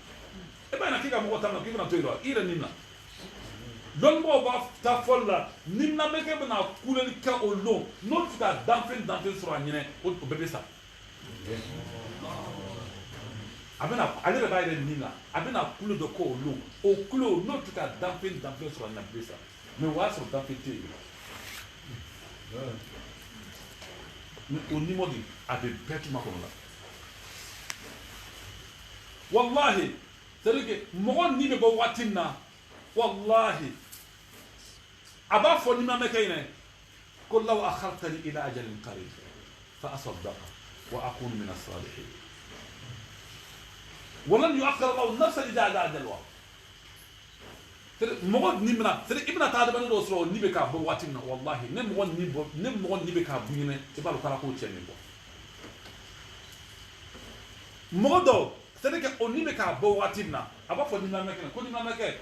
ابا انا كيغا مو تاما كيغا تويرو ايرا نينا لون مو با تافولا نينا مكه بنا كولل كا اولو نوت تا دانفين سورا نينه او بيبي سا abena ale ba ile nina abena kulo de ko lo o kulo no tuka dampin sur na pesa mais wa sur dampin te au niveau de ade bêtement comme là wallahi c'est que mo ni be bo watina wallahi aba fo ni ma mekayne qul law akhartani ila ajalin qarib fa asaddaqa wa akun min as-salihin ولن يؤخر الله نفسا اذا جاء اجلها مغود نيمنا ابن تادبن دوسرو نيبكا بو واتنا والله نم نيبكا بينه تبالو كلا كو تشني بو مغدو c'est-à-dire que onibeka bo watina aba fo nima mekena ko nima meke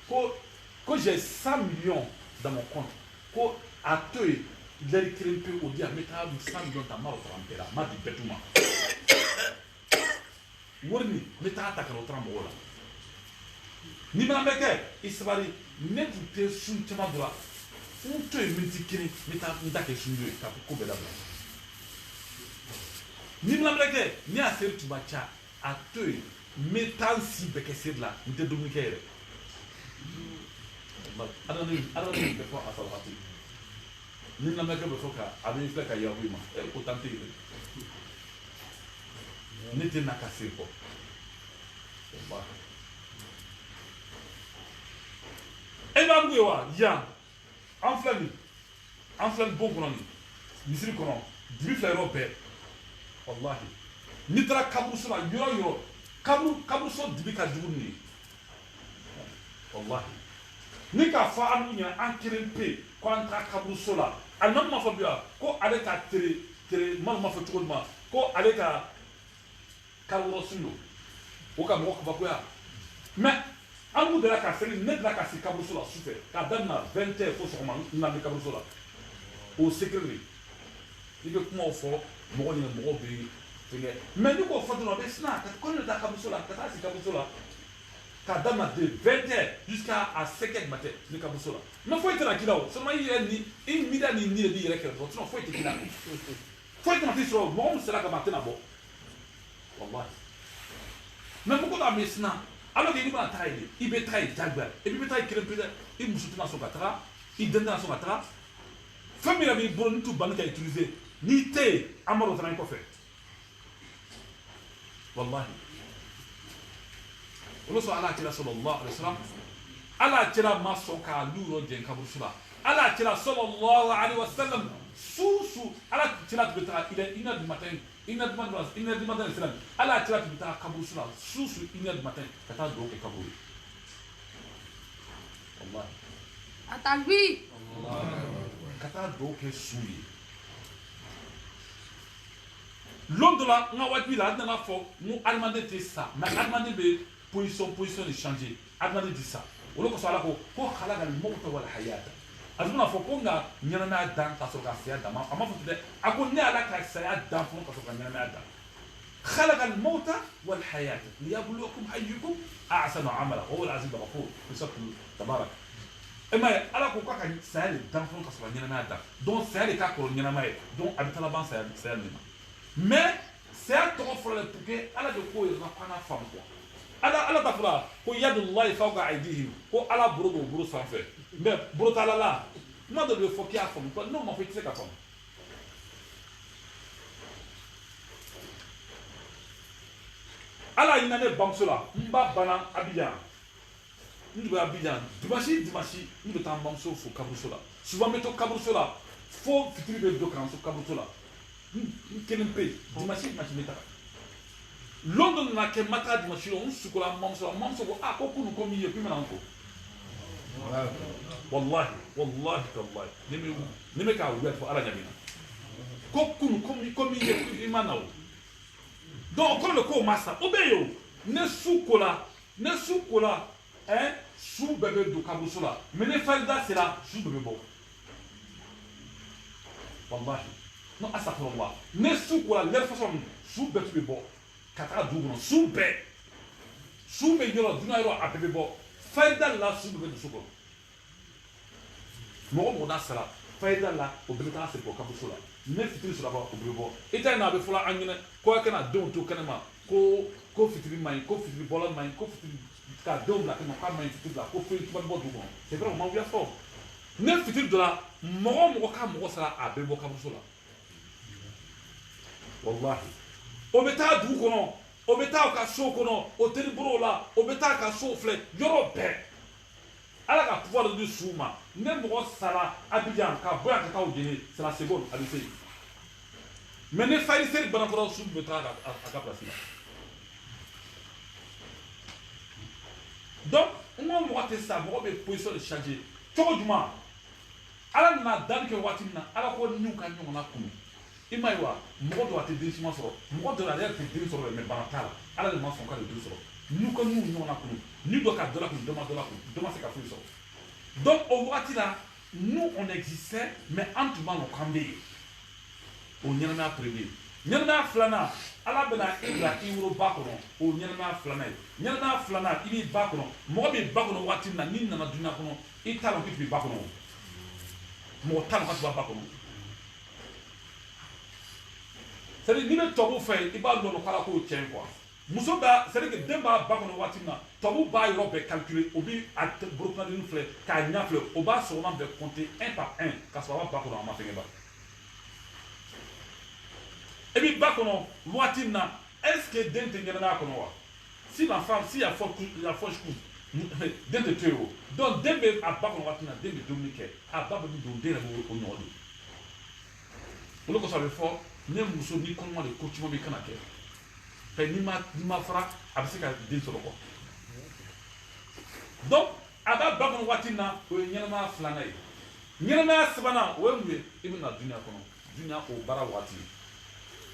ko j'ai 100 millions dans mon compte ko atoy il crempé au dia meta 100 millions ta maro trampera ma di betuma wurni meta attaquer au trambo la ni ma meke isbari ne te sun tama dura un to minti kini meta ndake sundu ka ko bela bla ni ma meke ni a ser tu bacha atoy meta si beke ser la nte do mikere ana ni be ko asalati ni ma meke be foka abi fleka ya wima ko tante n'était n'a cassé quoi. Et là où il y a en flamme bon qu'on misiri kono dibi fla européen wallahi nitra kabruso la yoro kabruso dibi ka juguni wallahi ni ka fa anu nya ankrempe kontra kabruso la anam ma fa bia ko ale ka tere mal ma fa tukul ma ko ale ka Carlos Sundo, au Cameroun, mais en bout de la casse, il n'est pas la casse, Carlos Sundo a souffert. Car dans la 20 heures, il faut se remonter, il n'a pas Carlos Sundo. Au secret, il veut comment on fait, moi, il y a un pays. Mais nous, on fait de la baisse, quand on est à Carlos Sundo, quand c'est Carlos Sundo, car dans la 20 heures jusqu'à 5 heures du matin, il y a Carlos Sundo. Mais il faut être tranquille, seulement il y a une mida ni dire, il y a quelque chose, sinon il faut être tranquille. Il faut être tranquille sur le monde, c'est là que matin à bord. Wallahi. Mais beaucoup d'amesna, alors qu'il y a un travail, il veut travailler jagber, et puis il veut travailler crème, il me soutient dans son catra, il donne dans son catra. Famille la vie bonne tout banque à utiliser, ni té, amaro travail quoi faire. Wallahi. On le soit Allah qui l'a sallallahu alayhi wa sallam, Allah qui l'a masoka lourd d'un kabursula, Allah qui l'a sallallahu alayhi wa sallam, sous, Allah qui l'a betra, il est 1h du matin. Il n'a pas de l'islam. Allah a tiré à Kaboul sur la sous 1h du matin. Kata do ke Kaboul. Allah.
Atalbi.
Kata do ke souli. L'homme de la Nawatbi là dans la fo, nous Allemand était ça. Mais Allemand be position de changer. Allemand dit ça. Ou le ko sala ko khalaqa al-maut wal hayat. Azuna fo ko nga nyana dan ka so ka sia dama ama fo de akon ne ala ka sia dan fo ka so ka nyana dan خلق الموت والحياه ليبلوكم ايكم احسن عملا وهو العزيز الغفور بسبب تبارك اما ala ko ka sia dan fo ka so ka nyana dan donc sia ka ko nyana mai donc abitala ban sia ni mais sia to fo le puke ala de ko ira kana fam ko ala ta fula ko yadullahi fawqa aydihim ko ala buru sanfɛ mais burutala la kuma dɔ de bɛ fɔ k'i y'a faamu n'o ma fɔ i tɛ se ka faamu. ala yina ne bamuso la n ba banna Abidjan n bɛ Abidjan dimanche n bɛ taa n bamuso fo kaburuso la souvent n bɛ to kaburuso la fo fitiri bɛ don kan so kaburuso la n kelen pe dimanche n bɛ taa London nana kɛ n ma taa dimanche la n sukola n bamuso la n bamuso ko ko kunu ko min ye k'i bɛna n fo wallahi tallahi ne bɛ k'a wuli fɔ ala ɲɛ min na ko kunu ko min ye i ma na o. Donc, comme le cours massa, obéio, ne soukola, hein, sous bébé de Kaboussola, mais ne farida c'est là, sous bébé bon. Wallahi, non, à ça pour moi, ne soukola, l'air façon, sous bébé bon, katara double, sous bébé yoro, d'une heure à bébé bon, farida là, sous bébé de soukola. Mon a ça là, farida là, au bébé c'est pour Kaboussola. Ne fitiri sɔrɔ o bɛ bɔ i ta n'a bɛ fɔlɔ an ɲɛna ko a kana denw to kɛnɛma ko fitiri man ɲi ko fitiri bɔla man ɲi ko fitiri ka denw bila kɛnɛma k'a man ɲi fitiri la ko foyi tuma bɔ du kɔnɔ c'est vrai o ma wuya fɔ ne fitiri dɔ la mɔgɔ ka mɔgɔ sara a bɛ bɔ kaburuso la wallahi o bɛ taa dugu kɔnɔ o bɛ taa ka so kɔnɔ o teriborow la o bɛ taa ka so filɛ yɔrɔ bɛɛ ala ka pouvoir de su ma ne mɔgɔ sara Abidjan ka bɔ yan ka taa o jeni c'est la seconde a bɛ se mais ne fariseri banakɔrɔ su bɛ taa a ka place la donc n ko mɔgɔ tɛ sa mɔgɔ bɛ position de changer cogo jumɛn ala nana danni kɛ waati min na ala ko n'u ka ɲɔgɔn na kunu i ma ye wa mɔgɔ dɔw a tɛ den siman sɔrɔ mɔgɔ dɔw ale yɛrɛ tɛ den sɔrɔ mais bana t'a la ala de ma sɔn k'ale den sɔrɔ n'u ka n'u ɲɔgɔn na kunu ni dɔ ka dɔ la kun dɔ ma se ka foyi sɔrɔ donc au waati la nous on existait mais an tun b'an kan bɛ yen o ɲɛnamaya premier ɲɛnamaya filanan ala bɛna e bila i woro ba kɔnɔ o ɲɛnamaya filanan ye ɲɛnamaya filanan i b'i ba kɔnɔ mɔgɔ bɛ ba kɔnɔ waati min na n'i nana dunuya kɔnɔ i t'a dɔn k'i tun bɛ ba kɔnɔ mɔgɔ t'a dɔn k'a tun b'a ba kɔnɔ c'est à dire n'i bɛ tubabuw fɛ i b'a dɔn k'ala k'o tiɲɛ quoi muso b'a c'est à dire que den b'a ba kɔnɔ waati min na tubabuw b'a yɔrɔ bɛɛ calculer o bɛ a burukinadennin filɛ k'a ɲɛ filɛ o b'a sɔgɔma bɛɛ compter un par un k'a sɔrɔ a b'a ba kɔnɔ a ma fɛngɛ ba et puis ba kɔnɔ waati min na est-ce que den tɛ ɲɛnamaya kɔnɔ wa si la femme si la fausse couche den tɛ to yen o donc den bɛ a ba kɔnɔ waati min na den bɛ dumuni kɛ a ba bɛ min don den yɛrɛ bɛ o ɲɔgɔn don olu kosɔn a bɛ fɔ ne muso ni kɔnɔma de ko caman bɛ kana kɛ fɛ n'i ma fara a bɛ se ka den sɔrɔ quoi donc a b'a ba kɔnɔ waati min na o ye ɲɛnamaya filanan ye ɲɛnamaya sabanan o ye mun ye i bɛ na dunuya kɔnɔ dunuya o baara waati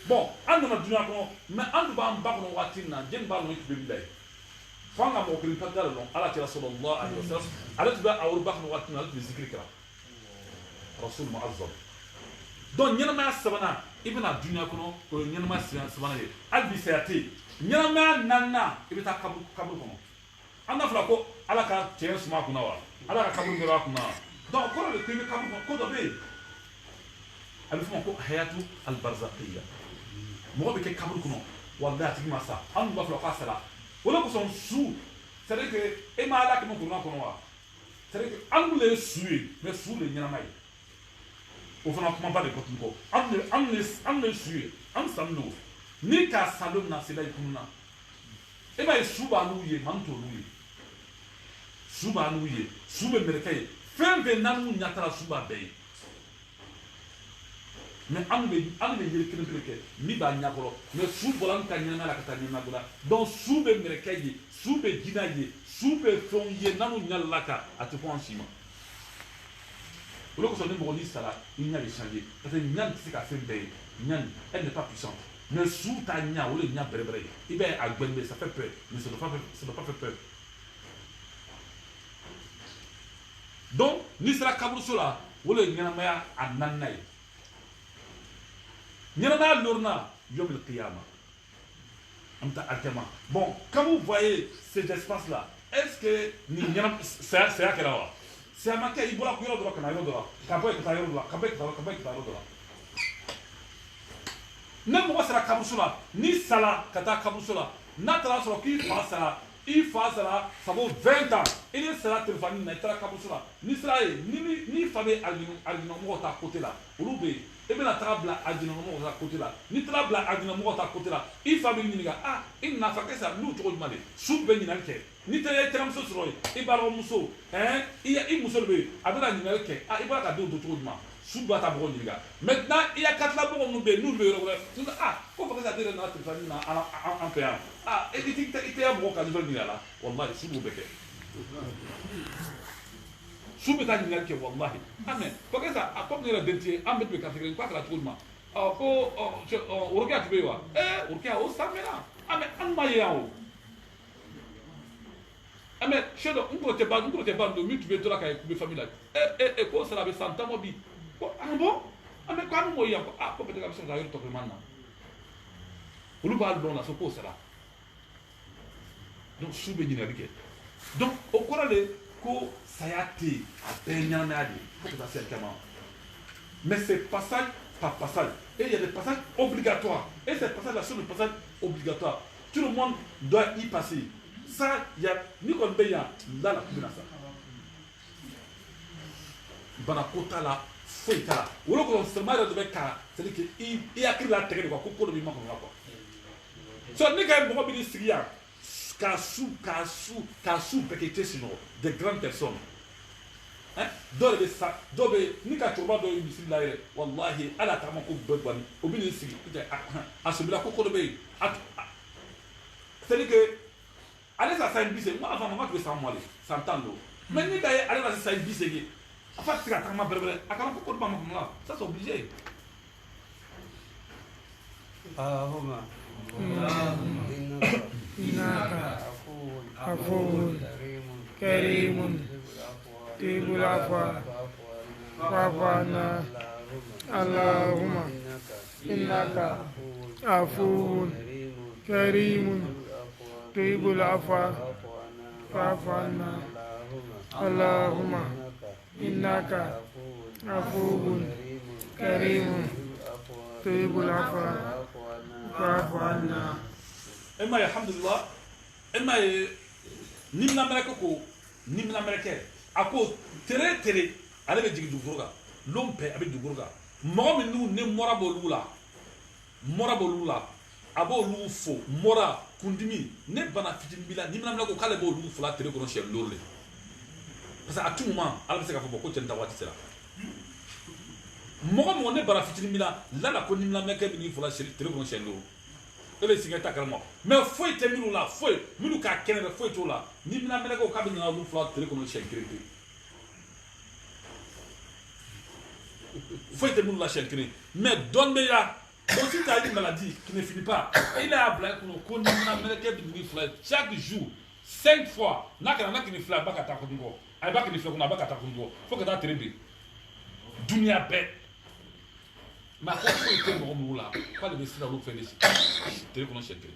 bon an nana dunuya kɔnɔ mais an tun b'an ba kɔnɔ waati min na jɛni b'a dɔn i tun bɛ min da ye fo an ka mɔgɔ kelen ta da la dɔn ala kɛra sallallahu alaihi wasallam ale tun bɛ a woro ba kɔnɔ waati min na ale tun bɛ zikiri kɛra rasul mu'azzam donc ɲɛnamaya sabanan i bɛ na dunuya kɔnɔ o ye ɲɛnamaya sabanan ye hali bi saya tɛ yen ɲɛnamaya naaninan i bɛ taa kaburu kɔnɔ an n'a fɔra ko ala ka cɛn suma a kunna wa ala ka kaburu kɛra a kunna wa donc kɔrɔ de ko i bɛ kaburu kɔnɔ ko dɔ bɛ yen a bɛ fɔ ma ko hayatu albarzakiya mɔgɔ bɛ kɛ kaburu kɔnɔ walahi a tigi ma sa an dun b'a fɔ k'a sara o de kosɔn su c'est à dire que e ma ala kɛmɛ kɔnɔ kɔnɔ wa c'est à dire que an dun de ye su ye mais su de ye ɲɛnama ye o fana kumaba de ko tun kɔ an de ye su ye an sanu don ni k'a san don min na sela i kunu na e b'a ye su b'a n'u ye man t'olu ye su b'a n'u ye su bɛ mɛrɛkɛ ye fɛn fɛn n'an n'u ɲatara su b'a bɛɛ ye mais an bɛ yiri kelen kelen kɛ min b'a ɲakɔrɔ mais su bɔra an ka ɲɛnamaya la ka taa ɲɛnamaya la donc su bɛ mɛrɛkɛ ye su bɛ jinɛ ye su bɛ fɛnw ye n'an n'u ɲala kan a tɛ fɔ an si ma o de kosɔn ni mɔgɔ n'i sara i ɲa bɛ changer parce que ɲa tɛ se ka fɛn bɛɛ ye ɲa elle n'est pas puissante mais su ta ɲa o de ɲa bɛrɛbɛrɛ ye i b'a ye a gbɛnbɛn ça fait peur mais ça ne doit pas faire peur donc n'i sera kaburuso la o de ye ɲɛnamaya a naaninan ye ɲɛnamaya lorna yom el qiyama an bɛ taa alikiyama bon quand vous voyez ces espaces là est-ce que ni ɲɛnam saya kɛra wa saya ma kɛ i bɔra yɔrɔ dɔ la ka na yɔrɔ dɔ la ka bɔ yen ka taa yɔrɔ dɔ la ka bɔ yen ka taa yɔrɔ dɔ la ne mɔgɔ sera kaburuso la n'i sara ka taa kaburuso la n'a taara sɔrɔ k'i fa sara il fa sara ça vaut 20 ans il est sera téléphone na itara kabusura ni sera ni famille alino mo ta côté là urube e bena trabla alino mo ta côté là ni trabla alino mo ta côté là il famille ni ga ah il na fa que ça nous trop demandé sous be ni nanke ni tere tere muso soro e baro muso il muso be abena ni nanke ah il ba ka do trop demandé sous doit ta bon ni ga maintenant il y a quatre là bon nous be ah faut que ça dire na téléphone na en payant ah et il était à broca de venir là wallahi sous be ke sous be ta ni nanke wallahi amen faut que ça a comme le dentier en mettre catégorie quoi la tout le monde ko o regarde be wa o regarde o samena amen an ma yao amen chedo un côté ban de mutu be to la ka be famille là ko ça la be santa mobi ko ah bon amen ko an mo ya ko ah ko peut être ça yo to que maintenant olu ba don la so ko ça là donc sous be ni na bike donc au corale ko sayati a peñanadi faut que ça c'est comment mais c'est passage par passage et il y a des passages obligatoires et ces passages là sont des passages obligatoires tout le monde doit y passer ça il y a ni kon beya là la kubina ça bana kota la foita wolo ko seulement de beka c'est que il a créé la terre quoi ko bi mako quoi so ni kay mo bi sigia kasu pété sinon de grandes personnes hein dole be sa dobe ni ka turba do yi sila ire wallahi ala ta ma ko bedwani obi ni sigi asubila ko do be c'est que allez ça ça bise moi avant moi que ça moi ça entendre mais ni ka allez ça bise gi en fait c'est ta ma berbere akara ko do ba ma là ça c'est obligé
Allahumma
إنك عفو كريم تحب العفو فاعف عنا اللهم إنك عفو كريم تحب العفو فاعف عنا اللهم إنك عفو كريم تحب العفو فاعف عنا
إما الحمد لله إما نمنا مركو نمنا مركه أكو ترى على بيجي دغورا لومبي أبي دغورا ما منو نمورا بولولا أبو لوفو مورا كندمي نبنا فيتين بلا نمنا مركو كله بولو فلا ترى كنا شيء لورلي parce à tout moment على بس كفو بكو تنتا واتي سلا ما نبنا فيتين بلا لا لا كون نمنا مركو بني فلا شيء ترى كنا شيء لورلي ele sigata kalmo mais foi te milu la foi milu ka kenere foi to la ni mina mele ko kabi na lu fla tele kono shenkiri foi te milu la shenkiri mais donne ya aussi tu as une maladie qui ne finit pas il a blanc ko ni mina mele ke bi fla chaque jour 5 fois nakana nakini fla baka ta ko ngo ay baka ni fla ko na baka ta ko ngo faut que ta trebe dunia be ma ko ko ite mo mo la kwa de sira lo fele tele kono shekere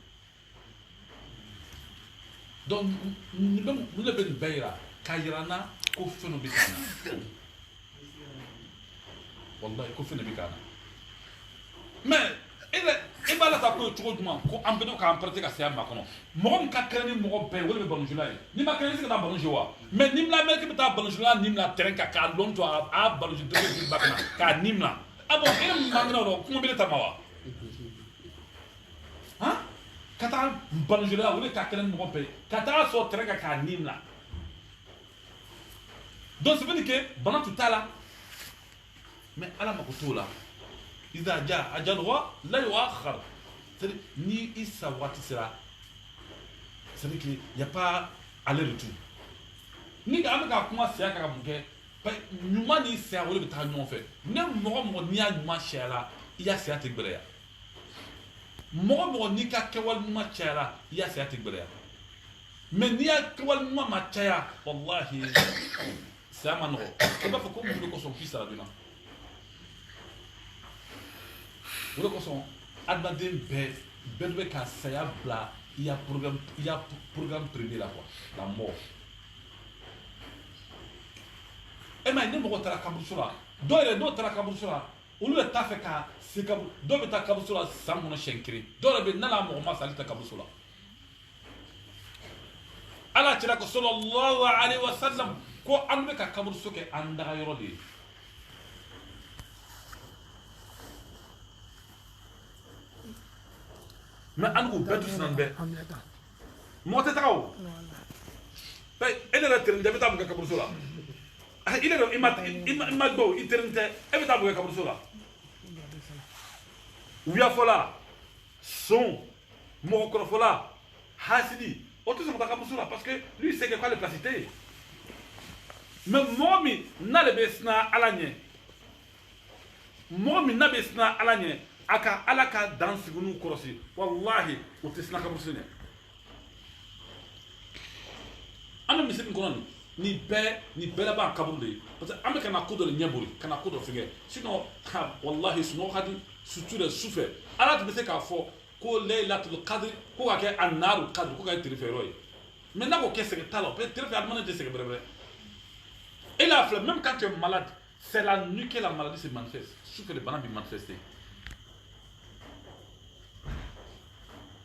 donc nous le ben beira kayirana ko feno bikana wallahi ko feno bikana mais e bala ta ko to duma ko ambedo ka amprete ka se amma kono mo ka kreni mo be wole be banjula ni ma kreni se ka banjua mais nimla me ke ta banjula nimla trenka ka lonto a banjula de bakana ka nimla ah bon il mangna no kuma bele tamawa hein kata banjula wole ka kreni mo be kata so trenka ka nimla donc ça veut dire que bana tout là mais ala makutola إذا جاء أجلها لا يؤخر c'est-à-dire ni isa wati sera c'est-à-dire qu'il n'y a pas aller-retour ni ga ameka kuma sia ka buke nyuma ni sia wole beta nyon fe ne mo ni a nyuma shela iya sia te gbere ya mo ni ka kewal nyuma shela iya sia te gbere ya mais ni a kewal nyuma ma chaya wallahi ça manro on va faut comme ko son fils à la duna wala ko son adbaden be ka saya bla il y a programme privé là quoi la mort e ma ne mo tara kabusura do ile do tara kabusura olu le ta fe ka se kabu do be ta kabusura samono shenkiri do le be nala mo ma salita kabusura ala tira ko sallallahu alaihi wasallam ko an be ka kaburu soke an daga yoro de mais an ko betu sunan be mo te taw bay ele la tere de beta bu ka kaburu sola ile do ima do iterente e beta bu ka kaburu sola wiya fola son mo ko fola hasidi auto ça ka kaburu sola parce que lui il sait que quoi le placiter mais momi na le besna alanye momi na besna alanye aka alaka dan sigunu korosi wallahi utisna kaburu sola ana misin kono ni be la ba kaburu de parce que ameka na kodo le nyaburi kana kodo fige sinon wallahi suno hadi suture sufe ala to be se ka fo ko laylatul qadr ko ka ke annarul qadr ko ka tirifero mais na ko kesse que talo peut tirifero admana de se brebe et la flemme même quand tu es malade c'est la nuit que la maladie se manifeste souffre le bana bi manifester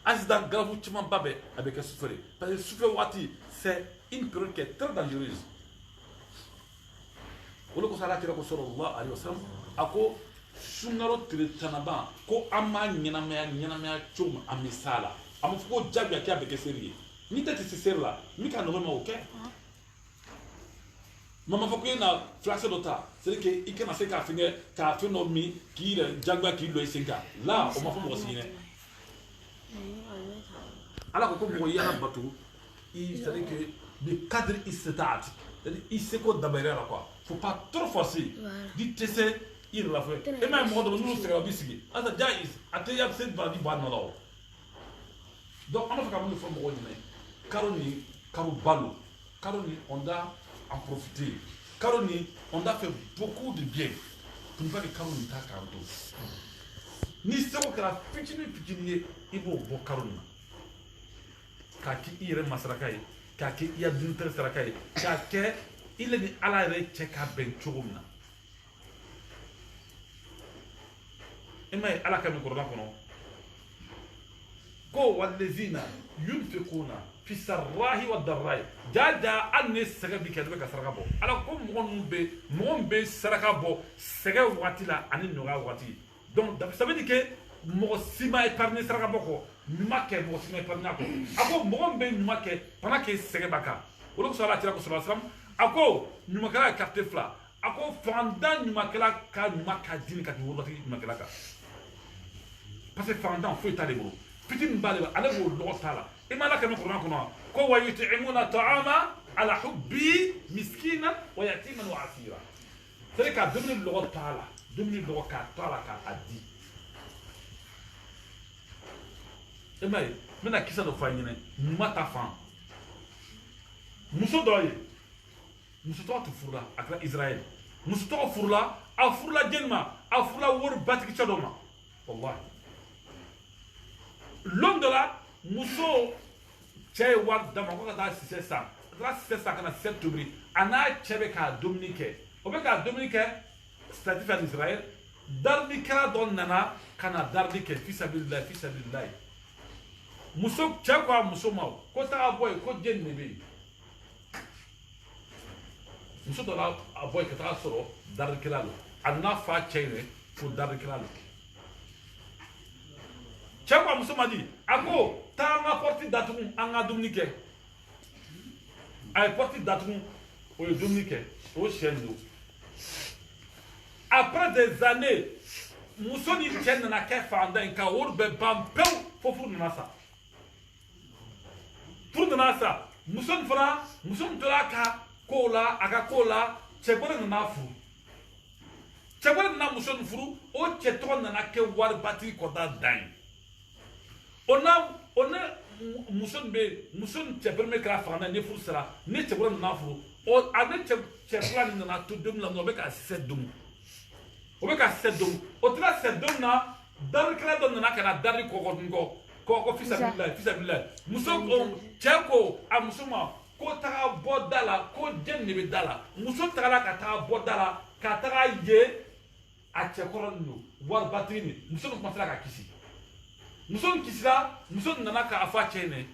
accident grave tu m'en babé avec souffre parce que souffre wati c'est une période qui est très dangereuse. Olo ko sala tira ko sallallahu alaihi wasallam ako sungaro tire tanaba ko amma nyana chum amisala am ko jabya ki abeke sérieux ni tete c'est sérieux là mi ka no ma OK mama foko na flash dota c'est que ikena se ka finge ka fino mi ki le jagba ki lo isinka là on ma fo mo sine ala ko mo yana batu il c'est que de cadre istitaat c'est-à-dire il sait quoi d'abord là quoi faut pas trop forcer dit tese il la fait et même moi nous faire bisigi asa jaiz ataya cette badi ban na law donc on a fait comme une forme ordinaire karoni karu balu karoni on doit en profiter karoni on a fait beaucoup de bien pour ne pas que karoni ta karto ni c'est quoi que la petite il faut bon karoni kaki ire masrakai kaki ya dunter sarakai kake ile ni ala re cheka ben chugumna imay ala kam ko rakono ko walazina yunfiquna fi sarrahi wad darrai jaja anni sagabi kadbe ka saraka bo ala ko mon be saraka bo saga watila ani noga wati donc ça veut dire que mo sima épargner saraka boko make mo sima épargner ko ako mo be make pana ke saga baka wala ko sala tira ko sallallahu alaihi wasallam ako nyumakala carte fla ako fanda nyumakala ka nyumaka dini ka wurati nyumakala ka parce que fanda faut étaler bro petit mbale ala go lo tala e mala ka no qur'an kono ko wa yut'imuna ta'ama ala hubbi miskina wa yatiman wa asira c'est ka domine lo tala domine lo ka tala ka adi e mai mena kisa do fanyine mata fan muso doye muso to furla akla Israël muso to furla a furla jenma a furla wor batiki chadoma wallahi l'homme de là muso chay war dama ko da 600 kana 7 tubri ana chebe ka dominique o be ka dominique c'est-à-dire en Israël darbi kala don nana kana darbi ke fisabillah muso chay ko muso ma ko ta boy ko jenne be muso do la boy ka ta soro darbi kala anna fa chayne pour darbi kala Chakwa musomadi ako tanga porti datum anga dominique ay porti datum o dominique o chendo après des années musoni chen na ke fanda en ka urbe bampeu fofur nasa pour nasa muson fara muson dolaka kola aga kola chebore na fu chebore na muson furu o cheton na ke war batri koda dan on a muson tchepelme kra fana ne fusra ne tchebron na fu o ane tcheplan na to dum la no be ka sedum o be ka sedum o tra sedum na dar kra don na kana dar ko fisabillah muson o cheko a musoma ko ta bodala ko jenne be dala muson ta la ka ta bodala ka ta ye a tchekoron no war batrini muson ko masala ka kisi muson kisira muson nana ka afa chene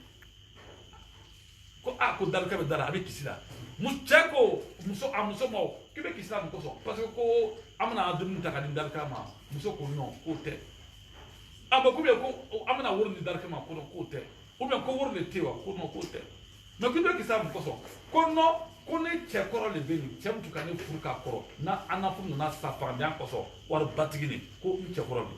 ko ko daraka be dara abe kisila mucheko muso mo kibe kisila mo koso parce que ko amna dum ta kadin daraka ma muso ko non ko te aba ko be ko amna wurni daraka ma ko te ou bien ko wurni tewa ko non ko te mais kibe kisila mo koso ko no ko ne che koro le beni che mtu kane furuka koro na anafu na safa ndan koso war batigini ko che koro bi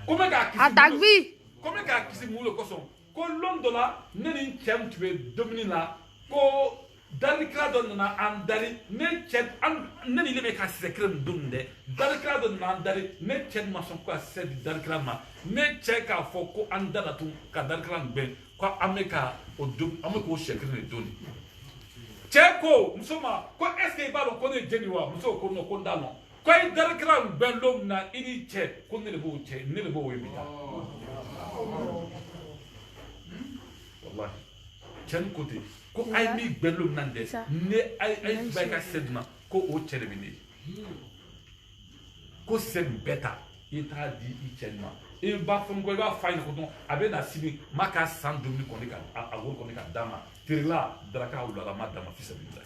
comme ka kisi
Atagbi.
comme ka kisi mulo koso ko londola neni chem tube domini la ko dalikra don na andari ne chet an neni lebe ka sekren dunde dalikra don na andari ne chet ma son ko sed dalikra ma ne che ka fo ko andara tu ka dalikra be ko ameka o dum ameko sekren doni che ko musoma ko est ce que ba ko ne jeni wa muso ko no ko ndano ko ay dalikra be lom na ini che ko ne le bo che ne le bo we bita wallahi chen côté ko ay mi belum nande ne ay bayka sedna ko o chere bi ni ko sen beta ita di i chenma e ba fam ko ba fine ko don abe na sibi maka san dum ni ko ni ka agor ko ni ka dama tirla draka wala la madama fi sabilillah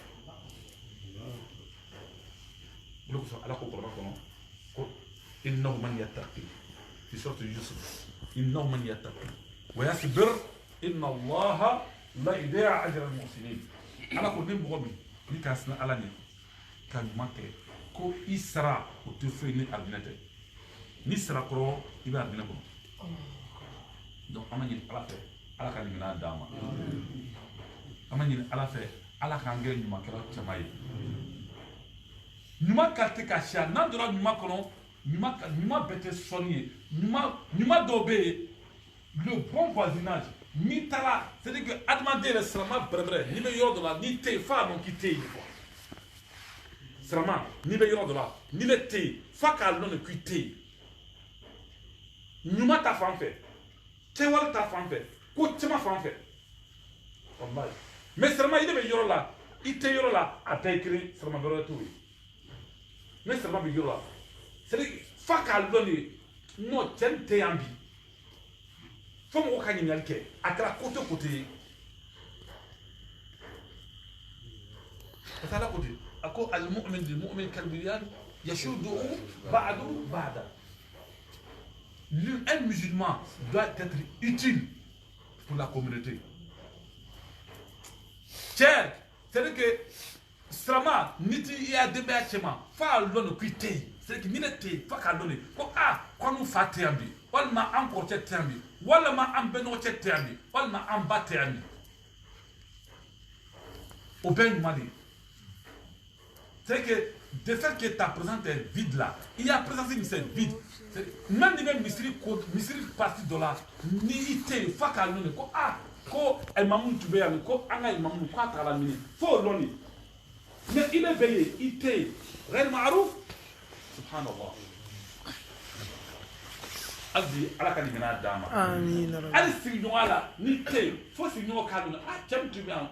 lo ko ala ko ko innahu man yattaqi fi surati yusuf innahu man yattaqi wa yasbir inna allaha la idea ajra al muhsinin ala ko nimbo bi ni kasna ala ni kan make ko isra o te fe ni abinate ni sra ko iba abina ko donc amani ala fe ala kan mina dama amani ala fe ala kan ngel nyuma kala chamay nyuma karte ka sha nan dora nyuma kono nyuma bete sonier nyuma dobe le bon voisinage mitala c'est-à-dire que admander le salama brevre ni be yoro de la ni te fa non qui te quoi salama ni be yoro de la ni le te fa ka non qui te nyuma ta fa fait te wal ta fa fait ko chema fa fait wallahi mais salama il be yoro la ite yoro la atakri salama bero to mais salama be yoro la c'est-à-dire fa ka non no tente ambi fo mo ka nyal ke akra côté fatala côté ako al mu'min lil mu'min kal bilyan yashudu ba'du ba'da un musulman doit être utile pour la communauté cher c'est que strama niti ya debachema fa lon kuité c'est que minete fa ka donner ko ko nu faté ambi walma encore tete ambi wala ma am beno tete ambi wala ma am batte ambi au ben mali c'est que de fait que ta présence est vide là il y a présence une c'est vide même ni même misri parti de là ni ité fa ka donner ko ko el mamun tube ya ko anga el mamun ko atala mini fo loni mais il est veillé ité غير معروف سبحان الله أبدي على كلمة من الدم
آمين
على السجن على نتي فسجن وكانوا كم تبين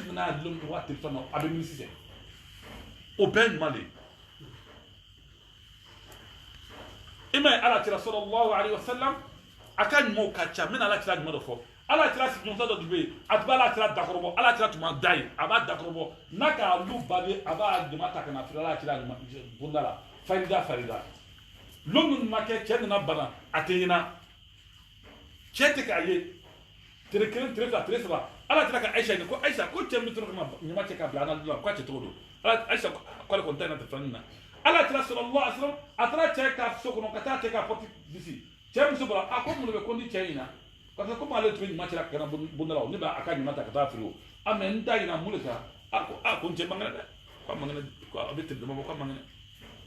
من الدم وقت الفن أبي مسيء أبين مالي إما على رسول الله عليه وسلم أكان موكاتشا من على كلام مدفوع على كلام سجن صادق دبي أتبع على كلام دكروبو على كلام تما داي أبا دكروبو نكا لو بالي أبا جماعة كنا في على كلام بندلا فريدا لون ما كنا بنا أتينا شتك عليه تركين ترسلا على تلك عيشة كل شيء متروك ما تكابل أنا لا كواتش تقولوا على عيشة كل كونتينر تفننا على رسول الله صلى الله عليه وسلم أترى شيء سكون كتا شيء بوتي بيسي شيء مسبرا أكون من بكوني شيئنا كذا كم على تبين ما تلاقي كنا بندلا ونبى أكاد ما تكتا فيلو أما نداينا مولسا أكون شيء معناه كم معناه أبيت الدم كم معناه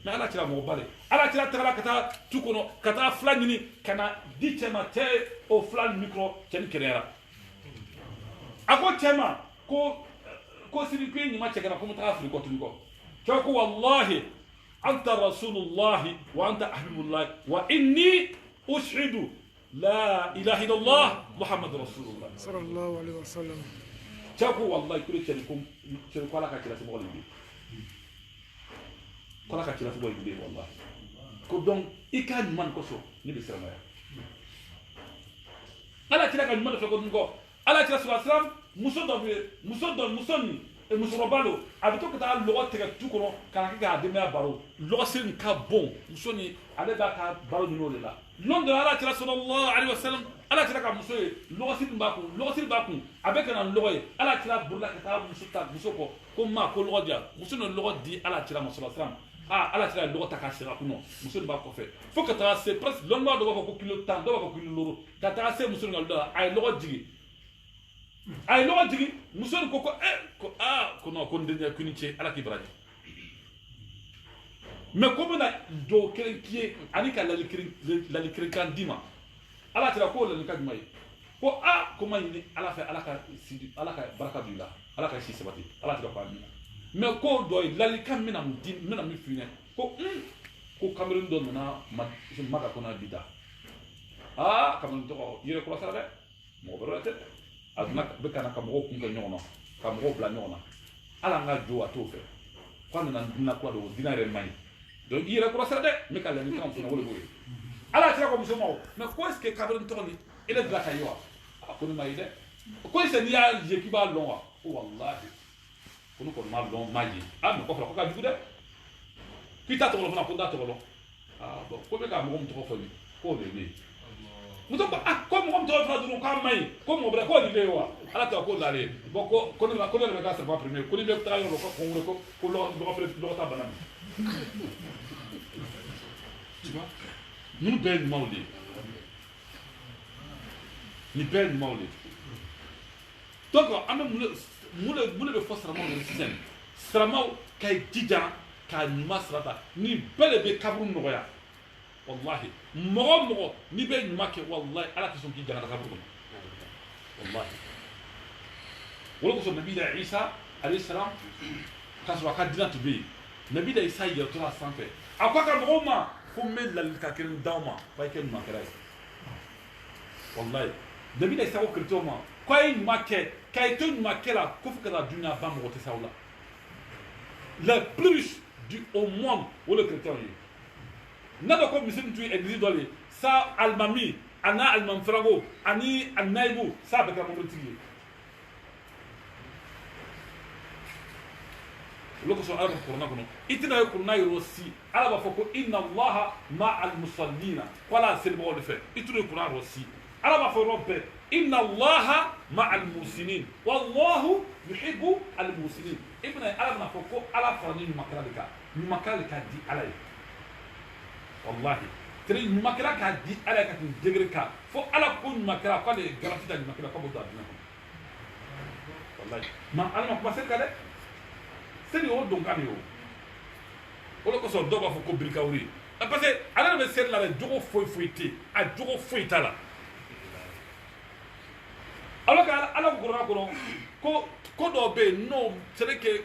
mais ala tira mo bale ala tira tara kata tukono kata flangini kana dichema te o flan micro ken kenera ako tema ko siri pe ni ma chekana ko muta afriko tuniko ko wallahi anta rasulullah wa anta habibullah wa inni ushidu la ilaha illallah muhammad rasulullah
sallallahu alaihi wasallam
ko wallahi kure chen ko ala ka tira mo wali kola ka tira fo boy bi wallahi ko donc ikani man ko so ni be sama ala tira ka man ko ko ala kira sallallahu alaihi wasallam muso ni musokɔrɔba lo a bɛ to ka taa lɔgɔ tigɛ tu kɔnɔ ka na kɛ k'a denbaya baro lɔgɔ siri nin ka bon muso ni ale b'a ka baro ɲini o de la lɔn dɔ ala kira sallallahu alaihi wasallam ala kira ka muso ye lɔgɔ siri b'a kun a bɛ ka na lɔgɔ ye ala kira bolila ka taa muso kɔ ko ma ko lɔgɔ di yan muso ni lɔgɔ di ala kira ma sallallahu alaihi wasallam ala kira ye lɔgɔ ta k'a sigi a kunna muso ni b'a kɔfɛ fo ka taa se presque lɔnnibaga dɔw b'a fɔ ko kilo 10 dɔw b'a fɔ ko kilo 6 ka taa se muso ni ka lɔgɔ la a ye lɔgɔ jigin a ye lɔgɔ jigin muso ni ko ko non ko n den ɲɛ ko ni ce ala k'i baraji mais ko bɛna dɔw kelen k'i ye ani ka lalikirin kan d'i ma ala kira k'o lalika jumɛn ye ko ko ma ɲini ala fɛ ala ka baraka don i la ala ka si sabati ala kira ko a minɛ mais ko dɔ ye lalikan bɛna min f'i ɲɛ ko kamalen dɔ nana maka kɔnɔ bi ta kamalen tɔgɔ yɛrɛ kɔrɔsara dɛ mɔgɔ bɛrɛ tɛ dɛ a bɛ ka na ka mɔgɔw kun kɛ ɲɔgɔn na ka mɔgɔw bila ɲɔgɔn na ala an ka jo a t'o fɛ k'a nana dina kura don o dina yɛrɛ man ɲi donc i yɛrɛ kɔrɔsira dɛ n bɛ ka ladilikan fɔ o de b'o ye ala sera ka muso ma o mais ko est ce que kabini tɔgɔ ni e de bila ka ye wa ko ne ma ye dɛ ko est ce que n'i y'a ye k'i b'a dɔn wa ko walahi ko ne kɔni m'a dɔn m'a ye mais kɔfɛ ko ka jugu dɛ k'i t'a tɔgɔ dɔn fana ko n t'a tɔgɔ dɔn bon ko bɛ ka mɔgɔ min tɔgɔ fɔ nin k'o de bɛ yen muso ko ko mɔgɔ min tɔgɔ fana dun k'a man ɲi ko mɔgɔ wɛrɛ k'o de bɛ yen wa ala tɔgɔ k'o lale bon ko ne de bɛ k'a sɛbɛn premier ko ni bɛ taa yɔrɔ ko n wele ko lɔgɔ ta bana min tu vois ninnu bɛɛ ye ɲumanw de ye nin bɛɛ ye ɲumanw de ye donc an bɛ mun de bɛ fɔ saramaw de sisan saramaw ka jija k'a ɲuman sira ta nin bɛɛ de bɛ kaburu nɔgɔya wallahi mɔgɔ n'i bɛ ɲuman kɛ wallahi ala tɛ sɔn k'i janga kaburu kɔnɔ wallahi o de kosɔn nabi da isa alayhi salam k'a sɔrɔ a ka diinɛ tun bɛ yen nabi da isa yɛlɛtɔla a sanfɛ a ko a ka mɔgɔw ma ko n bɛ ladilikan kelen d'aw ma k'a kɛ ɲumankɛla ye wallahi nabi da isa ko kerecɛnw ma k'a ye ɲuman kɛ k'a to ɲumankɛ la ko fo ka taa dunuya ban mɔgɔ tɛ s'aw la le plus riche au monde o de kerecɛnw ye n'a dɔn ko misiri tun ye église dɔ de ye sa alimami a n'a alimamifarago ani a nayibu sa bɛɛ kɛra mobilitigi ye olu kosɔn ala ka kurana kɔnɔ i tɛna ye kurana yɔrɔ si ala b'a fɔ ko inna allaha ma almusallina ko ala selibagaw de fɛ i tɛna ye kurana yɔrɔ si ala b'a fɔ yɔrɔ bɛɛ inna allaha ma almusinin wallahu yuhibbu almusinin i bɛna ye ala bɛna fɔ ko ala fara ni ɲumankɛla de kan ɲumankɛla de ka di ala ye wallahi tere ɲumankɛla k'a di ala ye ka tɛmɛ degré kan fo ala ko ɲumankɛla k'ale ye garanti da ɲumankɛla k'a b'o don a dinɛ kɔnɔ wallahi ma ala ma kuma seli kan dɛ seli y'o don kan de ye o de kosɔn dɔw b'a fɔ ko birikawuri parce que ale de bɛ seli la dɛ jogo foyi tɛ yen a jogo foyi t'a la alors que ala ko kuranɛ kɔnɔ ko dɔw bɛ yen n'o c'est vrai que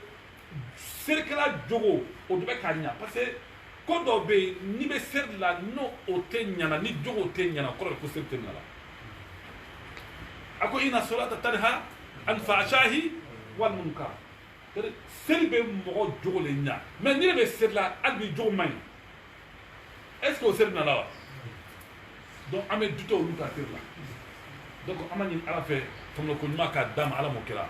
selikɛla jogo o de bɛ k'a ɲa parce que ko dɔw bɛ yen n'i bɛ seli la n'o o tɛ ɲana ni jogo tɛ ɲana kɔrɔ de ko seli tɛ ɲana la a ko inna solata tanha an fahshahi wal munkar seli bɛ mɔgɔ jogo de ɲa mais n'i bɛ seli la hali bi jogo man ɲi est ce que o seli nana wa donc an bɛ dute olu ka seli la donc an b'a ɲini ala fɛ tɔmɔnɔko ɲuman k'a d'a ma ala m'o kɛra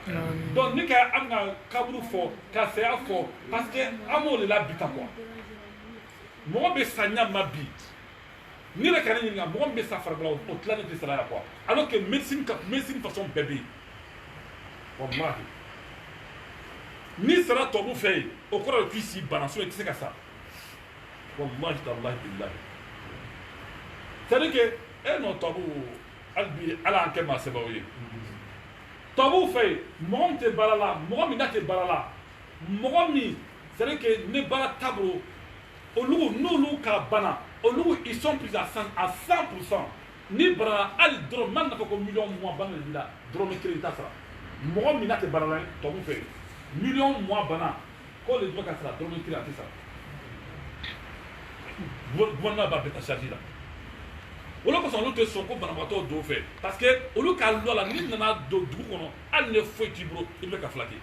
donc ni ka an ka kaburu fɔ ka saya fɔ parce que an m'o de la bi ta quoi mɔgɔ bɛ sa ɲa ma bi n'i yɛrɛ ka ne ɲininka mɔgɔ min bɛ sa farikolo la o tilannen tɛ sara ya quoi alors que médecine façon bɛɛ bɛ yen wallahi n'i sara tubabu fɛ yen o kɔrɔ de k'i si bana so i tɛ se ka sa wallahi talahi billahi c'est à dire que e n'o tubabu hali bi ala y'an kɛ maa sɛbɛw ye tubabuw fɛ yen mɔgɔ min tɛ baara la mɔgɔ min n'a tɛ baara la mɔgɔ min c'est à dire que ne baara taabolo olu n'olu ka bana olu ils sont pris à 100% ni bara hali dɔrɔn man nafa ko million mugan bana de la dɔrɔmɛ kelen t'a sara mɔgɔ min n'a tɛ baara la tubabu fɛ million mugan bana k'o de bɛ ka sara dɔrɔmɛ kelen a tɛ sara gouvernement b'a bɛɛ ta charge la olu kosɔn olu tɛ sɔn ko banabagatɔ dɔw fɛ parce que olu ka loi la n'i nana don dugu kɔnɔ hali ni foyi t'i bolo i bɛ ka filaki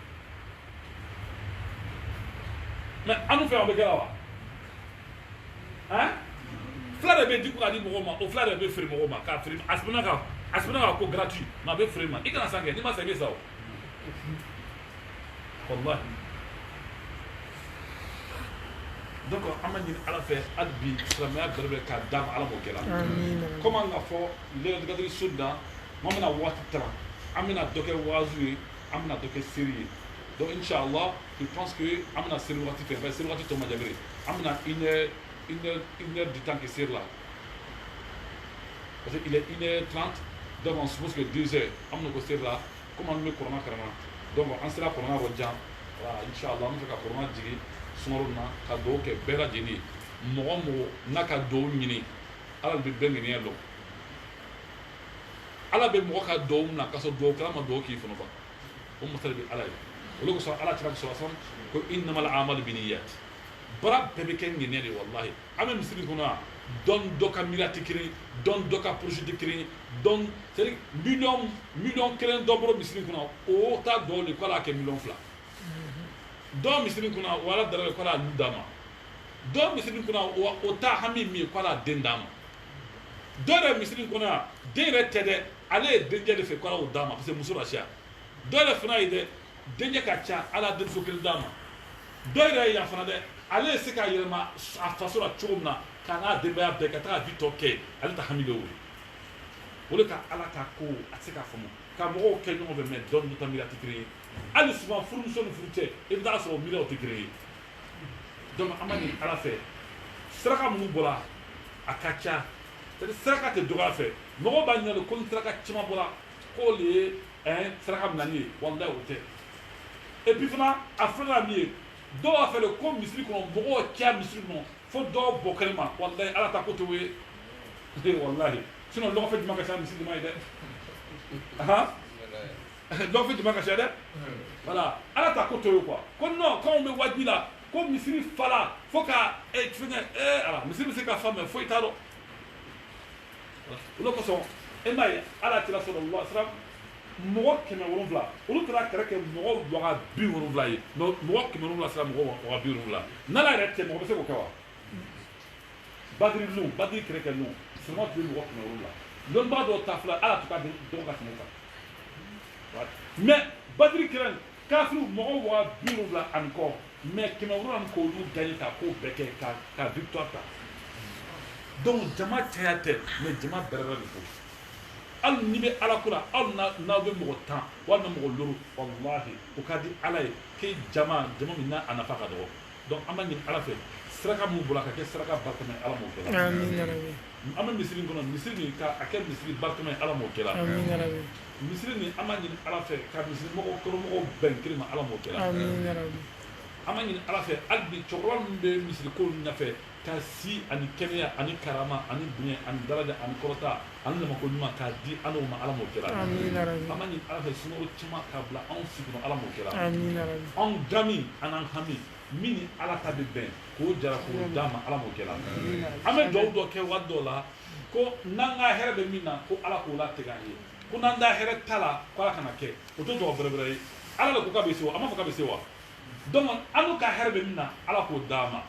mais an fɛ an bɛ kɛ wa hein fila de bɛ di ko k'a di mɔgɔw ma o fila de bɛ feere mɔgɔw ma k'a feere a sɛbɛnna ka ko gratuit mais a bɛ feere ma i kana san kɛ n'i ma san i bɛ sa o wallahi donc an ma ɲini ala fɛ hali bi silamɛya bɛrɛ bɛ k'a d'a ma ala m'o kɛ la comme an ka fɔ lailatul qadri su in na an bɛna waati taran an bɛna dɔ kɛ waazu ye an bɛna dɔ kɛ seri ye donc inchallah je pense que an bɛna seri waati fɛ seri waati tɔ ma jabere an bɛna une heure du temps que seri la parce qu'il est 1h30 donc on suppose que 2 heures an bɛna ko seri la comme an bɛ kɔrɔma karama donc an sera kɔrɔma yɔrɔ jan voilà inchallah an bɛ fɛ ka kɔrɔma jigin sunkalo na ka dugawu kɛ bɛɛ lajɛlen ye mɔgɔ o mɔgɔ n'a ka dugawu ɲini ala de bɛ bɛɛ ŋɛniya dɔn ala bɛ mɔgɔ ka dugawu minɛ k'a sɔrɔ dugawu kɛla ma dugawu k'i fana o masa de bɛ ala ye olu kosɔn ala tira sɔrɔ sɔn ko innamal a'malu binniyat baara bɛɛ bɛ kɛ ŋɛniya de wallahi an bɛ misiri kɔnɔ yan dɔ ka miiriya tɛ kelen dɔ ka projet tɛ kelen c'est à dire miliyɔn kelen dɔ bɔra misiri kɔnɔ o t'a dugawu de ko ala y'a kɛ miliyɔn 2 dɔw misiri kunna o ala dara ko ala lu d'a ma dɔw misiri kunna o ta hami min ye ko ala den d'a ma dɔw yɛrɛ misiri kunna den yɛrɛ tɛ dɛ ale ye denkɛ de fɛ ko ala y'o d'a ma parce que muso la siya dɔw yɛrɛ fana ye dɛ denkɛ ka ca ala denmuso kelen d'a ma dɔw yɛrɛ ye yan fana dɛ ale ye se ka yɛlɛma a faso la cogo min na k'a n'a denbaya bɛɛ ka taa vi tɔ kɛ ale ta hami de y'o ye o de ka ala ka ko a tɛ se k'a faamu ka mɔgɔw kɛ ɲɔgɔn fɛ mɛ dɔn ta miiriya tɛ kelen ye hali souvent furumuso ni furu cɛ i bɛ taa sɔrɔ miiriyaw tɛ kelen ye donc an ma ɲini ala fɛ saraka minnu bɔra a ka ca c'est à dire saraka tɛ dɔgɔya fɛ mɔgɔw b'a ɲininka ko ni saraka caman bɔra k'o de ye saraka minɛli ye walayi o tɛ et puis fana a filanan min ye dɔw b'a fɛ de ko misiri kɔnɔ mɔgɔw caya misiri kɔnɔ fo dɔw bɔ kɛnɛ ma walayi ala ta ko t'o ye walayi sinon lɔgɔfɛ jumɛn ka ca misiri jumɛn ye dɛ donc fi jama ka sɛ dɛ voilà ala ta ko to ye quoi ko non k'anw bɛ wajibi la ko misiri fala fo ka fɛngɛ ala misiri bɛ se ka fa mɛ foyi t'a dɔn o de kosɔn e m'a ye ala tila sallallahu alaihi wasallam mɔgɔ 700 olu taara kɛlɛ kɛ mɔgɔ 70 ye mais mɔgɔ 700 sera mɔgɔ 70 n'ala yɛrɛ tɛ mɔgɔ bɛ se k'o kɛ wa badiri kɛlɛ kɛ ninnu seulement tun bɛ mɔgɔ 700 lɔnnibaga dɔw ta fila ala tun ka dɔgɔ ka tɛmɛ kan mais badiri kɛlɛ kafiriw mɔgɔ 70 ani kɔ mais 700 ni k'olu gagné ka ko bɛɛ kɛ ka victoire ta donc jama caya tɛ mais jama bɛrɛbɛrɛ de ko hali n'i bɛ ala ko la hali n'aw bɛ mɔgɔ 10 walima mɔgɔ loro wallahi o ka di ala ye k'e jama min n'a a nafa ka dɔgɔ donc an b'a ɲini ala fɛ saraka mun bɔra ka kɛ saraka barikama ye ala m'o kɛ la an bɛ misiri in kɔnɔ misiri nin ka a kɛ misiri barikama ye ala m'o kɛ la misiri nin an b'a ɲini ala fɛ ka misiri kɔrɔmɔgɔw bɛn kelen ma ala m'o kɛ la an b'a ɲini ala fɛ hali bi cɛkɔrɔba min bɛ misiri ko ɲɛfɛ ka si ani kɛnɛya ani karama ani bonya ani daraja ani kɔrɔta ani lamako ɲuman k'a di an n'o ma ala m'o kɛ la an b'a ɲini ala fɛ sunɔgɔ caman k'a bila anw si kɔnɔ ala m'o kɛ la anw gami an'an hami min ni ala ta bɛ bɛn k'o jara k'o d'a ma ala m'o kɛ la an bɛ dugawu dɔ kɛ waati dɔw la ko n'an ka hɛrɛ bɛ min na ko ala k'o latigɛ an ye ko n'an da hɛrɛ t'a la ko ala kana kɛ o tɛ dugawu bɛrɛbɛrɛ ye ala de ko k'a bɛ se wa an b'a fɔ k'a bɛ se wa donc an n'u ka hɛrɛ bɛ min na ala k'o d'a ma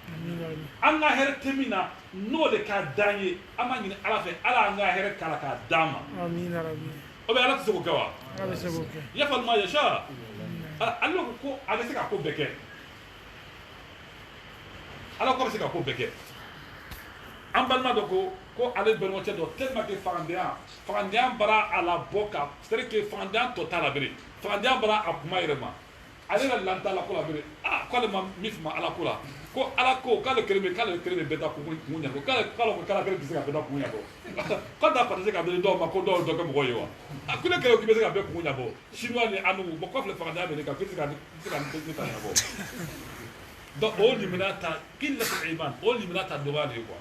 an ka hɛrɛ tɛ min na n'o de ka d'an ye an b'a ɲini ala fɛ ala an ka hɛrɛ k'a la k'a d'a ma o bɛ ala tɛ se k'o kɛ wa yafalima yasa ale ko a bɛ se ka ko bɛɛ kɛ ala ko a bɛ se ka ko bɛɛ kɛ an balima dɔ ko ale balimakɛ dɔ tellement que fangandenya bara a la bɔ ka c'est à dire que fangandenya tɔ t'a la bere fangandenya bara a kuma yɛrɛ ma ale yɛrɛ lan t'a la ko la bere k'ale ma min fama ala ko la ko ala ko k'ale kelen bɛ bɛɛ ta kun ɲɛfɔ k'ale ko k'ala kelen tɛ se ka bɛɛ ta kun ɲɛfɔ k'ale t'a pate se ka bere dɔw ma ko dɔw dɔ kɛ mɔgɔ ye wa ko ne kelen k'i bɛ se ka bɛɛ kun ɲɛfɔ chinois ni anu bon kɔfɛ fangandenya bɛ ne kan k'i tɛ se ka ne ta ɲɛfɔ donc o limina ta k'i lasɛ iman o limina ta dɔgɔya de ye quoi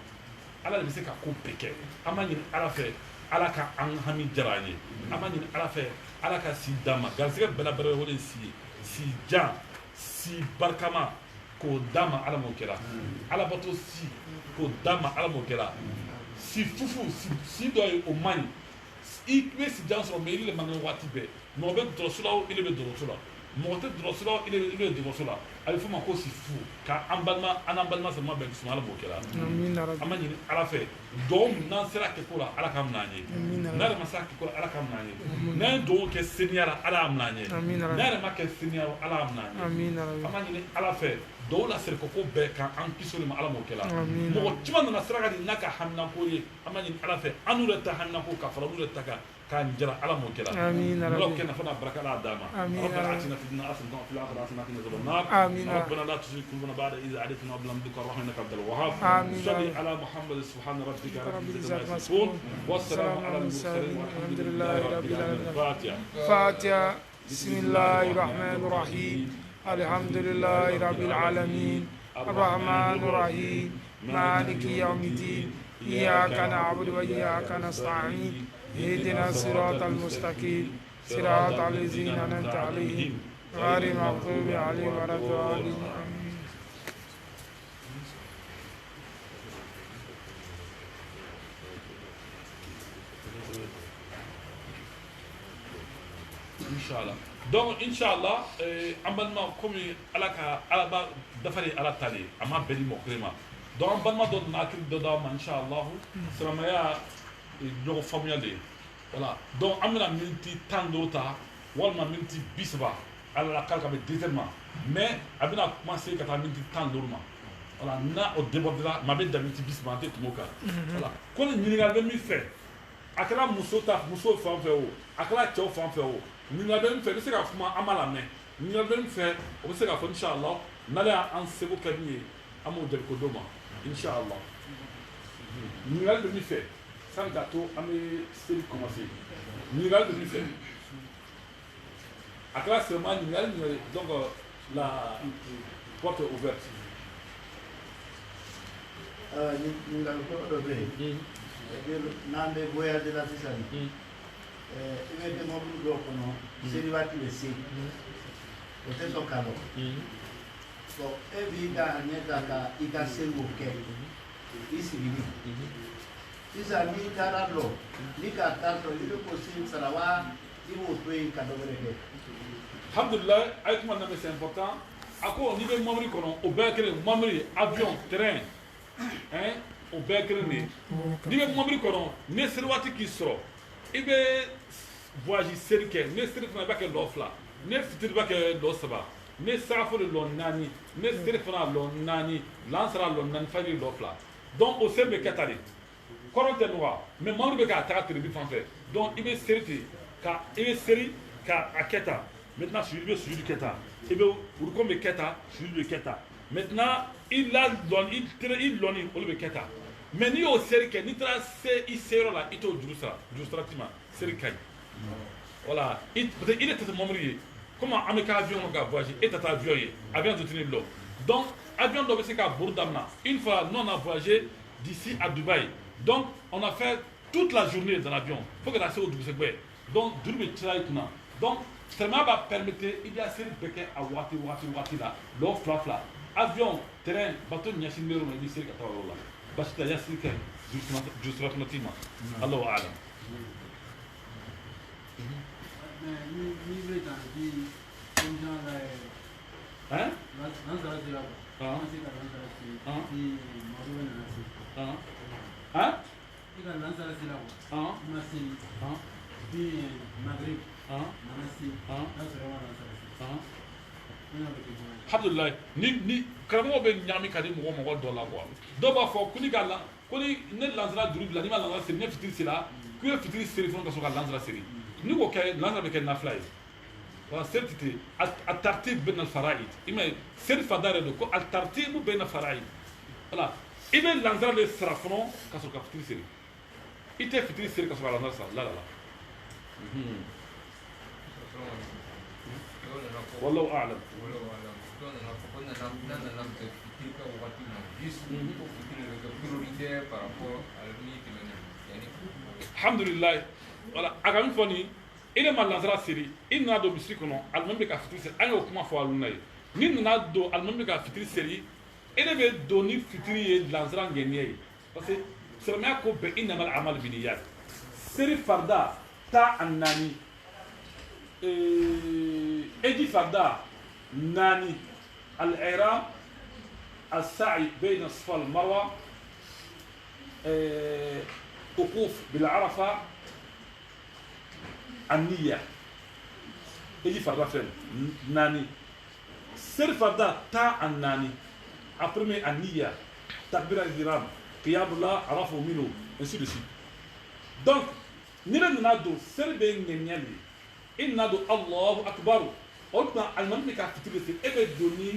ala de bɛ se ka ko bɛɛ kɛ an b'a ɲini ala fɛ ala ka an hami diyara an ye an b'a ɲini ala fɛ ala ka si d'an ma garisigɛ bɛɛ la bɛrɛ o de si ye si jan si barikama k'o d'a ma ala m'o kɛra ala bato si k'o d'a ma ala m'o kɛra si fufu si dɔ ye o man ɲi i bɛ si jan sɔrɔ mais i le man kɛ waati bɛɛ mais o bɛ dɔgɔtɔrɔso la o i le bɛ dɔgɔtɔrɔso la mɔgɔ tɛ dɔrɔso la il est dɔrɔso la a bɛ fɔ ma ko si fu ka an balima sɔrɔ bɛn suma ala b'o kɛ la an ma ɲini ala fɛ dɔw n'an sera kɛ ko la ala ka minɛ an ye n'a yɛrɛ ma se kɛ ko la ala ka minɛ an ye n'an ye dɔw kɛ seniyara ala y'a minɛ an ye n'a yɛrɛ ma kɛ seniyara ala y'a minɛ an ye an ma ɲini ala fɛ dɔw la siri ko bɛɛ kan an kisi ma ala m'o kɛ la mɔgɔ caman nana sira di n'a ka haminako ye an ma ɲini ala fɛ an n'u yɛrɛ ta haminako ka fara n'u yɛrɛ ta kan k'an jara ala m'o kɛ la ala kɛ nafa n'a barika ala d'a ma ربنا آتنا في الدنيا حسنة وفي الآخرة حسنة وقنا عذاب النار ربنا لا تزغ قلوبنا بعد إذ هديتنا وهب لنا من لدنك رحمة إنك أنت الوهاب صل على محمد سبحان ربك رب العزة عما يصفون والسلام على المرسلين والحمد لله رب العالمين
فاتحة بسم الله الرحمن الرحيم الحمد لله رب العالمين الرحمن الرحيم مالك يوم الدين إياك نعبد وإياك نستعين اهدنا الصراط المستقيم صراط الذين أنعمت عليهم غير المغضوب عليهم ولا الضالين آمين.
Inch'Allah. Donc Inch'Allah, ambalement comme ala ba dafari ala tali ama beli mokrema. Donc ambalement do nakil do da Inch'Allah, seramaya ñoo famiyale. Voilà. Donc amna minti tandota walma minti bisba ala la kalka be deuxièmement. Mais abina commencé ka ta minti tandorma. Voilà, na au débordera ma be da minti bisba te tumoka. Voilà. Ko ni ñingal be mi fait. Akala muso fan fɛ o akala cɛw fan fɛ o ɲininkali bɛ min fɛ i bɛ se k'a kuma an b'a lamɛn ɲininkali bɛ min fɛ o bɛ se k'a fɔ inshallah n'ale y'an seko kɛ min ye an b'o jaabi ko d'o ma inshallah ɲininkali bɛ min fɛ sani k'a to an bɛ seli commencer ɲininkali bɛ min fɛ a kɛra seulement ɲininkali donc la porte est ouverte.
ɲininkali fɔlɔ dɔ bɛ yen. n'an bɛ voyage la sisan i bɛ kɛ mɔbili dɔw kɔnɔ seli waati bɛ se o tɛ sɔn ka lɔ bon e b'i ka ɲɛ ta ka i ka seliw kɛ i sigili sisan n'i taara lɔ ni k'a ta sɔrɔ i bɛ ko seli sara wa i b'o to yen ka dɔ wɛrɛ kɛ.
Alhamdulillah ayi kuma na c'est important a ko n'i bɛ mɔbili kɔnɔ o bɛɛ kelen mɔbili avion terrain hein o bɛɛ kelen de ye n'i bɛ mɔbili kɔnɔ ne seli waati k'i sɔrɔ i bɛ voyage seli kɛ ne seli fana i b'a kɛ lɔ fila ne fitiri b'a kɛ lɔ saba ne sagafo de lɔ naani ne seli fana lɔ naani lansara lɔ naani fajiri lɔ fila donc o seli bɛ kɛ tan de kɔrɔ tɛ nɔgɔya mais mɔbili bɛ k'a taga tiribi fan fɛ donc i bɛ seli ten ka i bɛ seli ka a kɛ tan maintenant sujudi bɛ sujudi kɛ tan i bɛ rukun bɛ kɛ tan sujudi bɛ kɛ tan maintenant i la lɔni i lɔni olu bɛ kɛ tan. Mais ni y'o seri kɛ n'i taara se i seyɔrɔ la i t'o juru sara ti ma seri ka ɲi voilà peut-être i de tɛ mɔbili ye comme an bɛ kɛ avion kɔnɔ ka voyager e tɛ taa avion ye avion tɛ tini lɔ donc avion dɔ bɛ se ka bori daminɛ une fois nous on a voyagé d'ici à Dubaï donc on a fait toute la journée dans l'avion fo ka taa se o dugusɛgbɛ donc juru bɛ caya i kunna donc seulement b'a permettre i b'a seri bɛɛ kɛ a waati la lɔ fila fila avion terrain bateau ɲɛsin bɛ yɔrɔ min i bɛ seri ka taa yɔrɔ la. بس تجسد كان جسرات نتيمة الله أعلم. ها؟ Alhamdulillah ni karamɔgɔ bɛ ɲami ka di mɔgɔ dɔ la quoi dɔw b'a fɔ ko ni ne lansara juru bila ni ma lansara siri ne fitiri sera k'u ye fitiri seri fɔlɔ ka sɔrɔ ka lansara seri ni k'o kɛ lansara bɛ kɛ nafila ye voilà seri tɛ ten a tartib bɛna fara'id i ma ye seri fada yɛrɛ don ko a tartibu bɛna fara'id voilà i bɛ lansara de sara fɔlɔ ka sɔrɔ ka fitiri seri i tɛ fitiri seri ka sɔrɔ ka lansara sara la la la. والله أعلم. Alhamdulillah voilà a ka min fɔ nin i de ma lansara seri i nana don misiri kɔnɔ alimami bɛ ka fitiri seri an y'o kuma fɔ aluna ye ni nana don alimami bɛ ka fitiri seri e de bɛ don ni fitiri ye lansara ŋɛniya ye parce que silamɛya ko bɛɛ innamal a'malu binniyat seri farida 14 eji farda nani al-i'ram السعي بين الصفا والمروة وقوف بالعرفة النية يجي فردا فين ناني سر فردا تا الناني après النية تكبير الإحرام قيام الله عرفه منه ainsi de suite donc نرى نادو سر بين نيالي إن نادو الله أكبر قلنا المنطقة كتير إبد دوني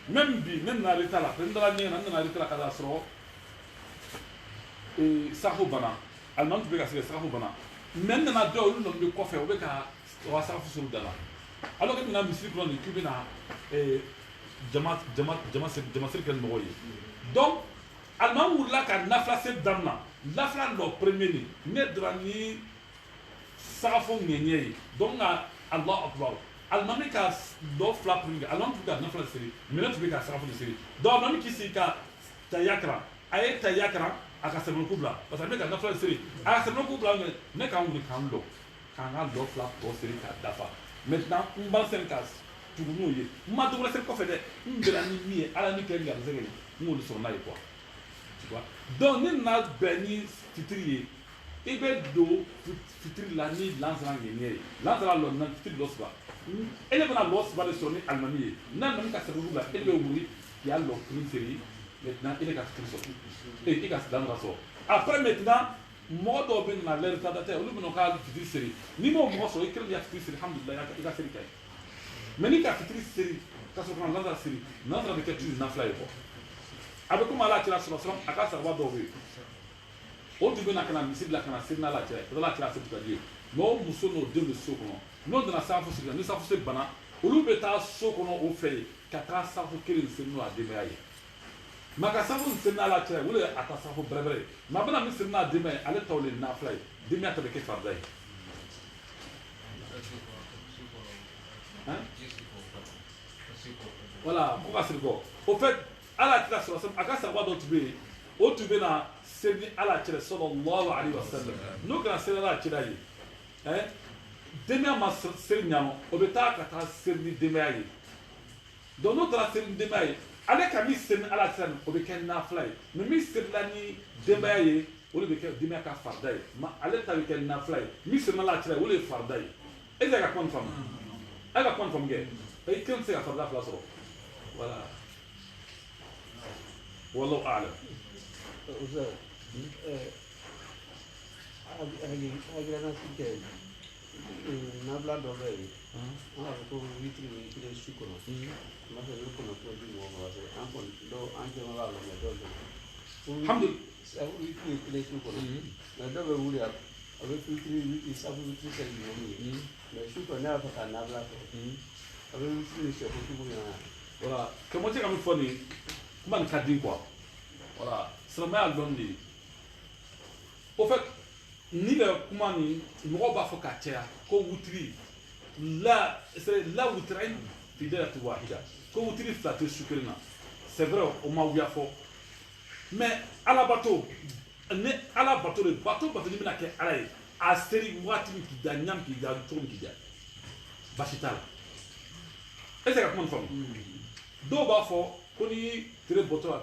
même bi même na rita la prendra ni na rita la kada sro sahu bana alman be ka se sahu bana même na do lu no be ko fe o be ka wa safu suru dala alors que na misri plan de cube na jamaat kan moyi donc alman wula ka nafla se damna nafla lo premier ni ne drani safu nyenye donc Allah akbar almami ka do fla pringa almami ka na fla seri minute be ka safu seri do almami ki si ka tayakra ay tayakra aka sabon kubla parce que ka na fla seri aka sabon kubla ne ka ngul kan do kan na do fla to seri ka dafa maintenant on va sen kas tu no ye ma do la ser ko fede ndela ni mi ala ni ken ngal zegeli ngul so na quoi tu vois donc ni na beni titrier ibe do fitri la ni lanzran yenye lanzran lo na fitri lo sba ele bana lo sba de soni almami na nam ka sabu la ele wuri ya lo prin série maintenant ele ka fitri so et il ka dan raso après maintenant modo ben na l'air tadate olu bino ka fitri série ni mo mo so ikri ya fitri série alhamdulillah ya ka série kay mais ni ka fitri série ka so kan lanzran série lanzran de ka tu na fly ko avec comme Allah tira sur sallam aka sarwa do wi o dugu na kana misiri la kana sirina la cɛ o la cɛ a se buka die n'o muso n'o den bɛ so kɔnɔ n'o donna safu siri la ni safu siri bana olu bɛ taa so kɔnɔ o fɛ yen ka taa safu kelen siri n'o a denbaya ye mɛ ka safu siri n'a la cɛ o de a ta safu bɛrɛbɛrɛ ye mɛ a bɛna min siri n'a denbaya ye ale t'aw le nafila ye denbaya ta bɛ kɛ farida ye voilà ko ka siri kɔ au fait ala tira sɔrɔ a ka sababu dɔ tun bɛ yen o tun bɛ na sirni ala cire sallallahu alaihi wasallam no kana sirni ala cire yi demia ma sirni nyano o be ta ka ta sirni demia yi do no tra sirni demia yi ale ka mi sirni ala cire o be ken na fly me mi sirni la ni demia yi o le be ke demia ka farda yi ma ale ta be ken na fly mi sirni ala cire o le farda yi e ga kon fam aga kon fam ge e ken se ka farda fla so voilà wallahu a'lam
agirana sike nabla dɔ bɛ yen an b'a fɔ ko witiri ni kile su kɔnɔ n b'a fɛ ne kɔnɔ ko di mɔgɔ ma se an kɔni dɔw an jɛma b'a la mɛ dɔw bɛ
alhamdulillah
witiri ni kile su kɔnɔ mɛ dɔw bɛ wuli a bɛ witiri sabu witiri kɛ ɲɔgɔn ye mɛ su kɔnɔ ne y'a fɔ ka nabla kɛ a bɛ witiri ni sɛ ko sugu ɲɔgɔn ye
voilà comment tu as mis foni comment le cadre quoi voilà c'est ma alone ni au fait ni le comment ni mɔgɔ b'a fɔ ka caya ko wutiri la c'est la wutiri fidèle wahida ko wutiri fila tɛ su kelen na c'est vrai o ma wuya fɔ mais ala bato ni ala bato de bato ni bɛna kɛ ala ye a seri waati min k'i da ɲam k'i da cogo min k'i da basi t'a la est-ce que ka kuma nin faamu dɔw b'a fɔ ko ni tere bɔtɔ la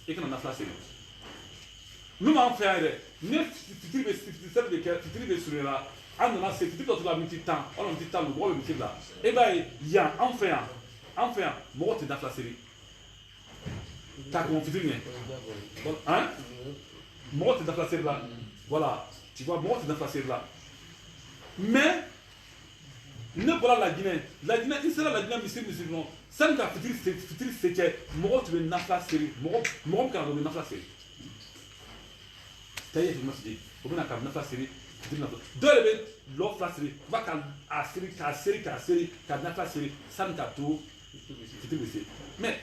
k'i kana nafila seri min b'an fɛ yan yɛrɛ ni fitiri bɛ surun la an nana se fitiri dɔ tora miniti 10 walima miniti 10 mɔgɔ bɛ misiri la e b'a ye yan an fɛ yan mɔgɔ tɛ nafila seri k'a kɔn fitiri ɲɛ mɔgɔ tɛ nafila seri la voilà tu vois mɔgɔ tɛ nafila seri la mais ne bɔra Laginɛ i sera Laginɛ misiri nɔ sani ka fitiri se cɛ mɔgɔ tun bɛ nafila seri mɔgɔ min kana dɔn o bɛ nafila seri tayi fi masjid o bɛna ka nafila seri fitiri nafila dɔw yɛrɛ bɛ lɔ fila seri f'a ka a seri ka nafila seri sani ka to fitiri bɛ se mais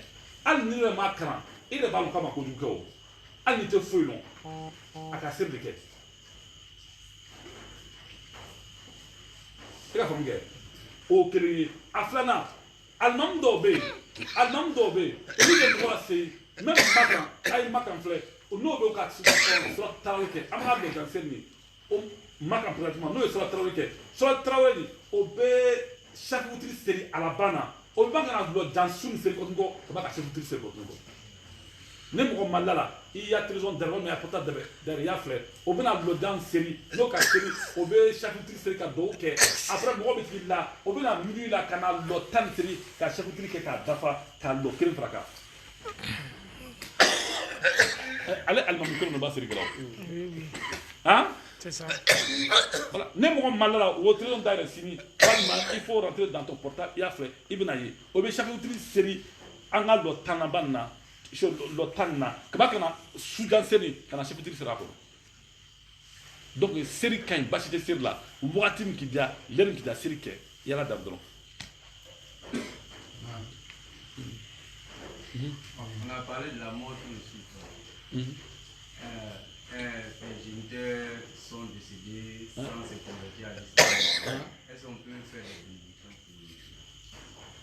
hali ni yɛrɛ m'a kalan e yɛrɛ b'a dɔn k'a ma kojugu kɛ o hali n'i tɛ foyi dɔn a ka seri de kɛ e ka faamu kɛ o kelen ye a filanan alimamu dɔw bɛ yen olu bɛ tɔgɔ la se même Makan ayi Makan filɛ n'o bɛ ka sura tarawele kɛ an b'a dɔn kan seli min o maka présentement n'o ye Sɔrɔ Tarawele kɛ Sɔrɔ Tarawele nin o bɛ chaque witiri seri a laban na o bɛ ka na dulɔ jan su ni seri kɔtun kɔ ka ba ka chaque witiri seri kɔtun kɔ ne mɔgɔ Mali la i y'a télévision derrière mais a portable derrière i y'a filɛ o bɛ na dulɔ jan seri n'o ka seri o bɛ chaque witiri seri ka dugawu kɛ après mɔgɔ bɛ tigi la o bɛ na minuit la ka na lɔ tan ni seri ka chaque witiri kɛ k'a dafa k'a lɔ kelen fara kan. Ale alimami kelen de b'a seri kɛla o hein
c'est ça
voilà ne mɔgɔ Mali la o télévision dayɛlɛ sini walima il faut rentrer dans ton portable i y'a filɛ i bɛ na ye o bɛ chaque witiri seri an ka lɔ tan na ba nin na lɔ tan nin na kaba ka na sujan seri ka na chaque witiri seri a kɔnɔ donc seri ka ɲi basi tɛ seri la wagati min k'i diya l'heure min k'i diya seri kɛ i yala dam dɔrɔn.
On a parlé de la mort aussi. Les géniteurs sont décédés sans se convertir à l'islam. Est-ce qu'on peut faire des bénédictions pour lui?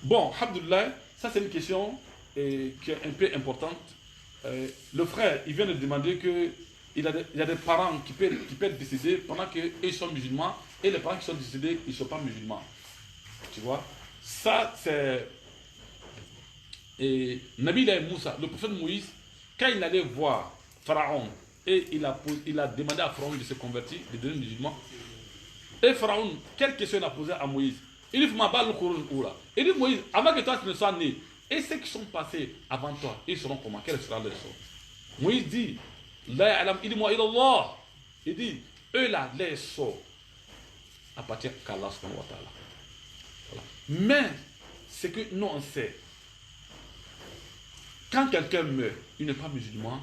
Bon, alhamdoulilah, ça c'est une question qui est un peu importante. Le frère, il vient de demander que il y a des parents qui peuvent être décédés pendant qu'ils sont musulmans et les parents qui sont décédés, ils ne sont pas musulmans. Tu vois? Ça c'est... Et Nabi Moussa, le prophète Moïse, quand il allait voir Pharaon et il a demandé à Pharaon de se convertir, de devenir musulman, et Pharaon, quelle question il a posée à Moïse? Il dit, il dit Moïse, avant que toi tu ne sois né, et ceux qui sont passés avant toi, ils seront comment? Quel sera leur sort? Moïse dit, il dit, eux là, les sorts appartiennent qu'à Allah subhanahu wa ta'ala. Voilà. Mais, ce que nous on sait, quand quelqu'un meurt, il n'est pas musulman,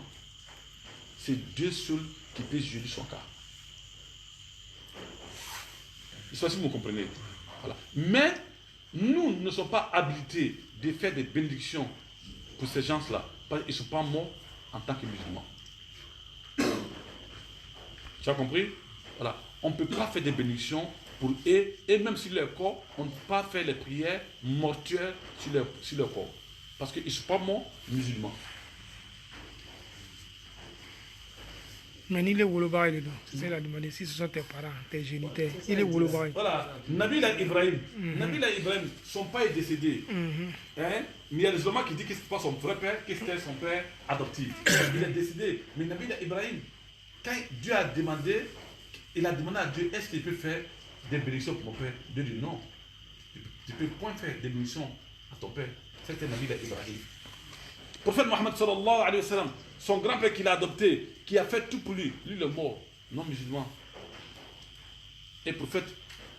c'est Dieu seul qui peut juger son cas. Je ne sais pas si vous me comprenez. Voilà. Mais nous ne sommes pas habilités de faire des bénédictions pour ces gens-là, parce qu'ils ne sont pas morts en tant que musulmans. Tu as compris? Voilà. On ne peut pas faire des bénédictions pour eux, et même sur leur corps, on ne peut pas faire les prières mortuaires sur leur corps. Parce qu'ils ne sont pas morts musulmans.
mais ni les wolobaga de don c'est ça la demandé si ce sont tes parents tes géniteurs il est wolobaga.
Voilà, Nabila Ibrahim, Nabila Ibrahim, son père est décédé. Hein? Mais il y a des hommes qui disent que ce n'est pas son vrai père, que c'était son père adoptif. Il est décédé. Mais Nabila Ibrahim, quand Dieu a demandé, il a demandé à Dieu, est-ce qu'il peut faire des bénédictions pour mon père? Dieu dit non. Tu ne peux point faire des bénédictions à ton père. C'était Nabila Ibrahim. Le prophète Mohammed sallallahu alayhi wa sallam, son grand-père qu'il a adopté, qui a fait tout pour lui, lui le mort, non musulman. Et le prophète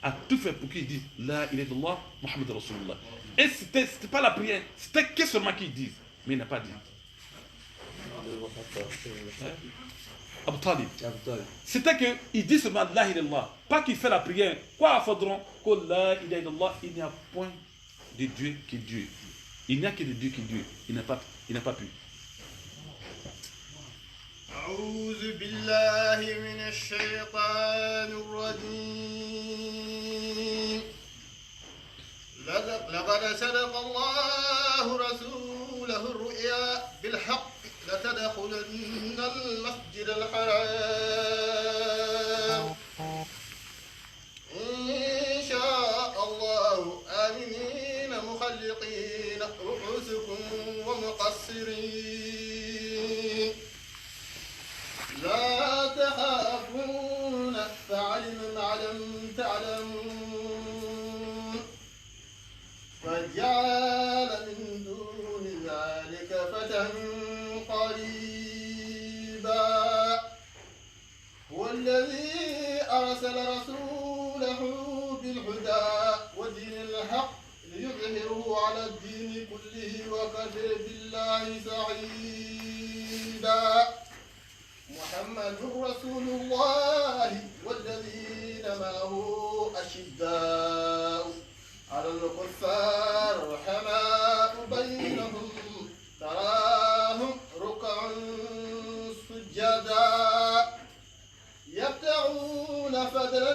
a tout fait pour qu'il dise La ilaha illallah, Muhammad Rasulullah. Et c'était pas la prière, c'était que seulement qu'il dise, mais il n'a pas dit. Abu Talib. C'était qu'il dit seulement La ilaha illallah, pas qu'il fait la prière. Quoi à Fadron? Que La ilaha illallah, il n'y a point de Dieu qui est Dieu. Il n'y a que de Dieu qui est Dieu. Il n'a pas pu.
أعوذ بالله من الشيطان الرجيم لقد صدق الله رسوله الرؤيا بالحق لتدخلن المسجد الحرام إن شاء الله آمنين مخلقين رؤوسكم ومقصرين لا تخافون فعلم ما لم تعلمون فجعل من دون ذلك فتى قريبا هو الذي أرسل رسوله بالهدى ودين الحق ليظهره على الدين كله وكفى بالله سعيدا محمد رسول الله والذين معه أشداء على الكفار رحماء بينهم تراهم ركعا سجدا يبتغون فضلا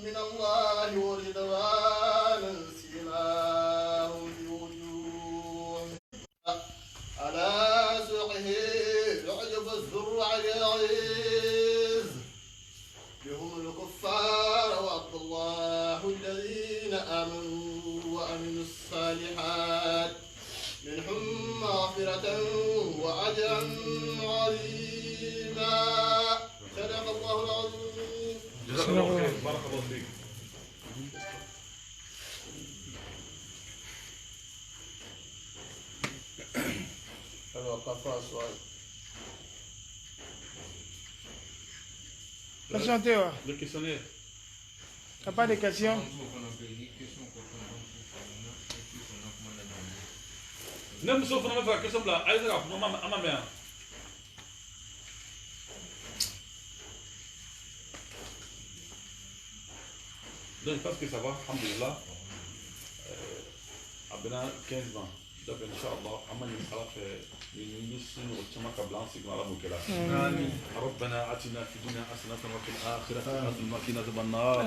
من الله ورضوانا سيماهم في وجوههم على سوقه يعجب الزرع يعز بهم العظيم.
جزاك الله خير بارك الله فيك.
Alors, papa, soit.
Question Théo.
Le questionnaire.
T'as pas de questions?
Ne muso fana bɛ fɛ ka question bila a ye se ka kuma an ma mɛn yan. Donc je pense que ça va, alhamdulillah. A bɛna 15 ans. Donc Inch'Allah, an ma ɲini Ala fɛ ni sunu o caman ka bila an segin Ala m'o kɛ la. ربنا آتنا في الدنيا حسنة وفي الآخرة حسنة وقنا عذاب النار.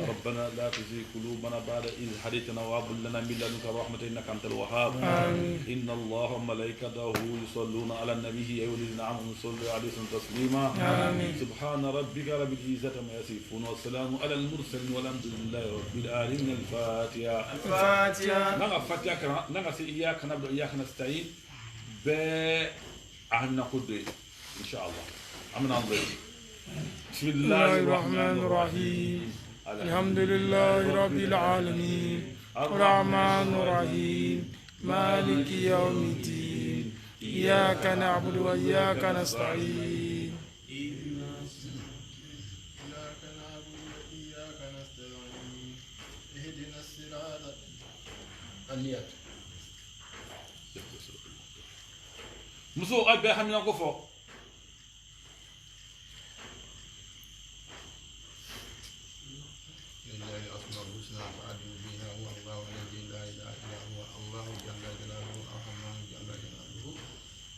ربنا لا تزغ قلوبنا بعد إذ هديتنا وهب لنا من لدنك رحمة إنك أنت الوهاب. إن الله وملائكته يصلون على النبي يا أيها الذين آمنوا صلوا عليه وسلموا تسليما. سبحان ربك رب العزة عما يصفون والسلام على المرسلين والحمد لله رب العالمين. الفاتحة. نغا فاتحة نغا إياك نعبد وإياك نستعين بأهلنا قدري إن شاء الله. أمنا نضيف. بسم الله الرحمن الرحيم.
الحمد لله رب العالمين الرحمن الرحيم مالك يوم الدين إياك نعبد وإياك نستعين.
اهدنا الصراط النيات.
muso a bɛɛ hamina ko fɔ.
لله الأسماء الحسنى فأدعوا بها هو الله الذي لا إله إلا هو الله جل جلاله الرحمن جل جلاله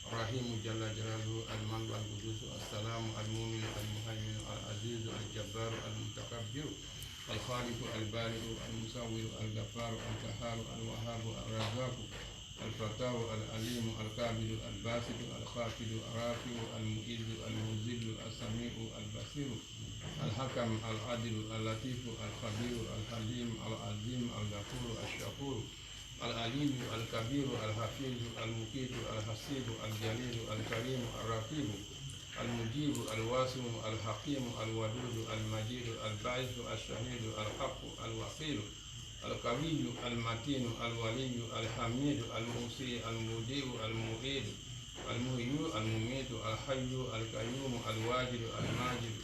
الرحيم جل جلاله الملك القدوس السلام المؤمن المهيمن العزيز الجبار المتكبر الخالق البارئ المصور الغفار القهار الوهاب الرزاق الفتاح العليم القابل الباسط الخافض الرافع المؤيد المذل السميع البصير الحكم العدل اللطيف الخبير الحليم العظيم الغفور الشكور العلي الكبير الحفيظ المقيت الحسيب الجليل الكريم الرقيب المجيب الواسع الحكيم الودود المجيد الباعث الشهيد الحق الوكيل القوي المتين الولي الحميد الموصي المودع المعيد المحيي المميت الحي القيوم الواجد الماجد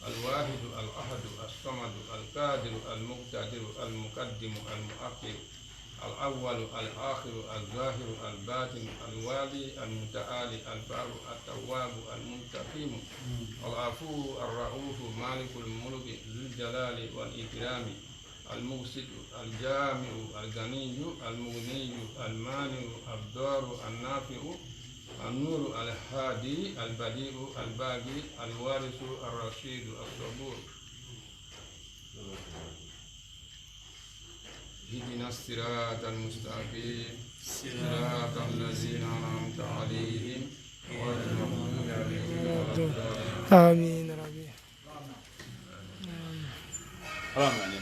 الواحد الأحد الصمد القادر المقتدر المقدم المؤخر الأول الآخر الظاهر الباطن الوالي المتعالي البر التواب المنتقم العفو الرؤوف مالك الملك ذو الجلال والإكرام المقسط الجامع الغني المغني المانع الضار النافع النور الهادي البديع الباقي الوارث الرشيد الصبور. اهدنا الصراط المستقيم صراط الذين أنعمت عليهم غير المغضوب عليهم ولا الضالين.
آمين ربي.
حرام يعني.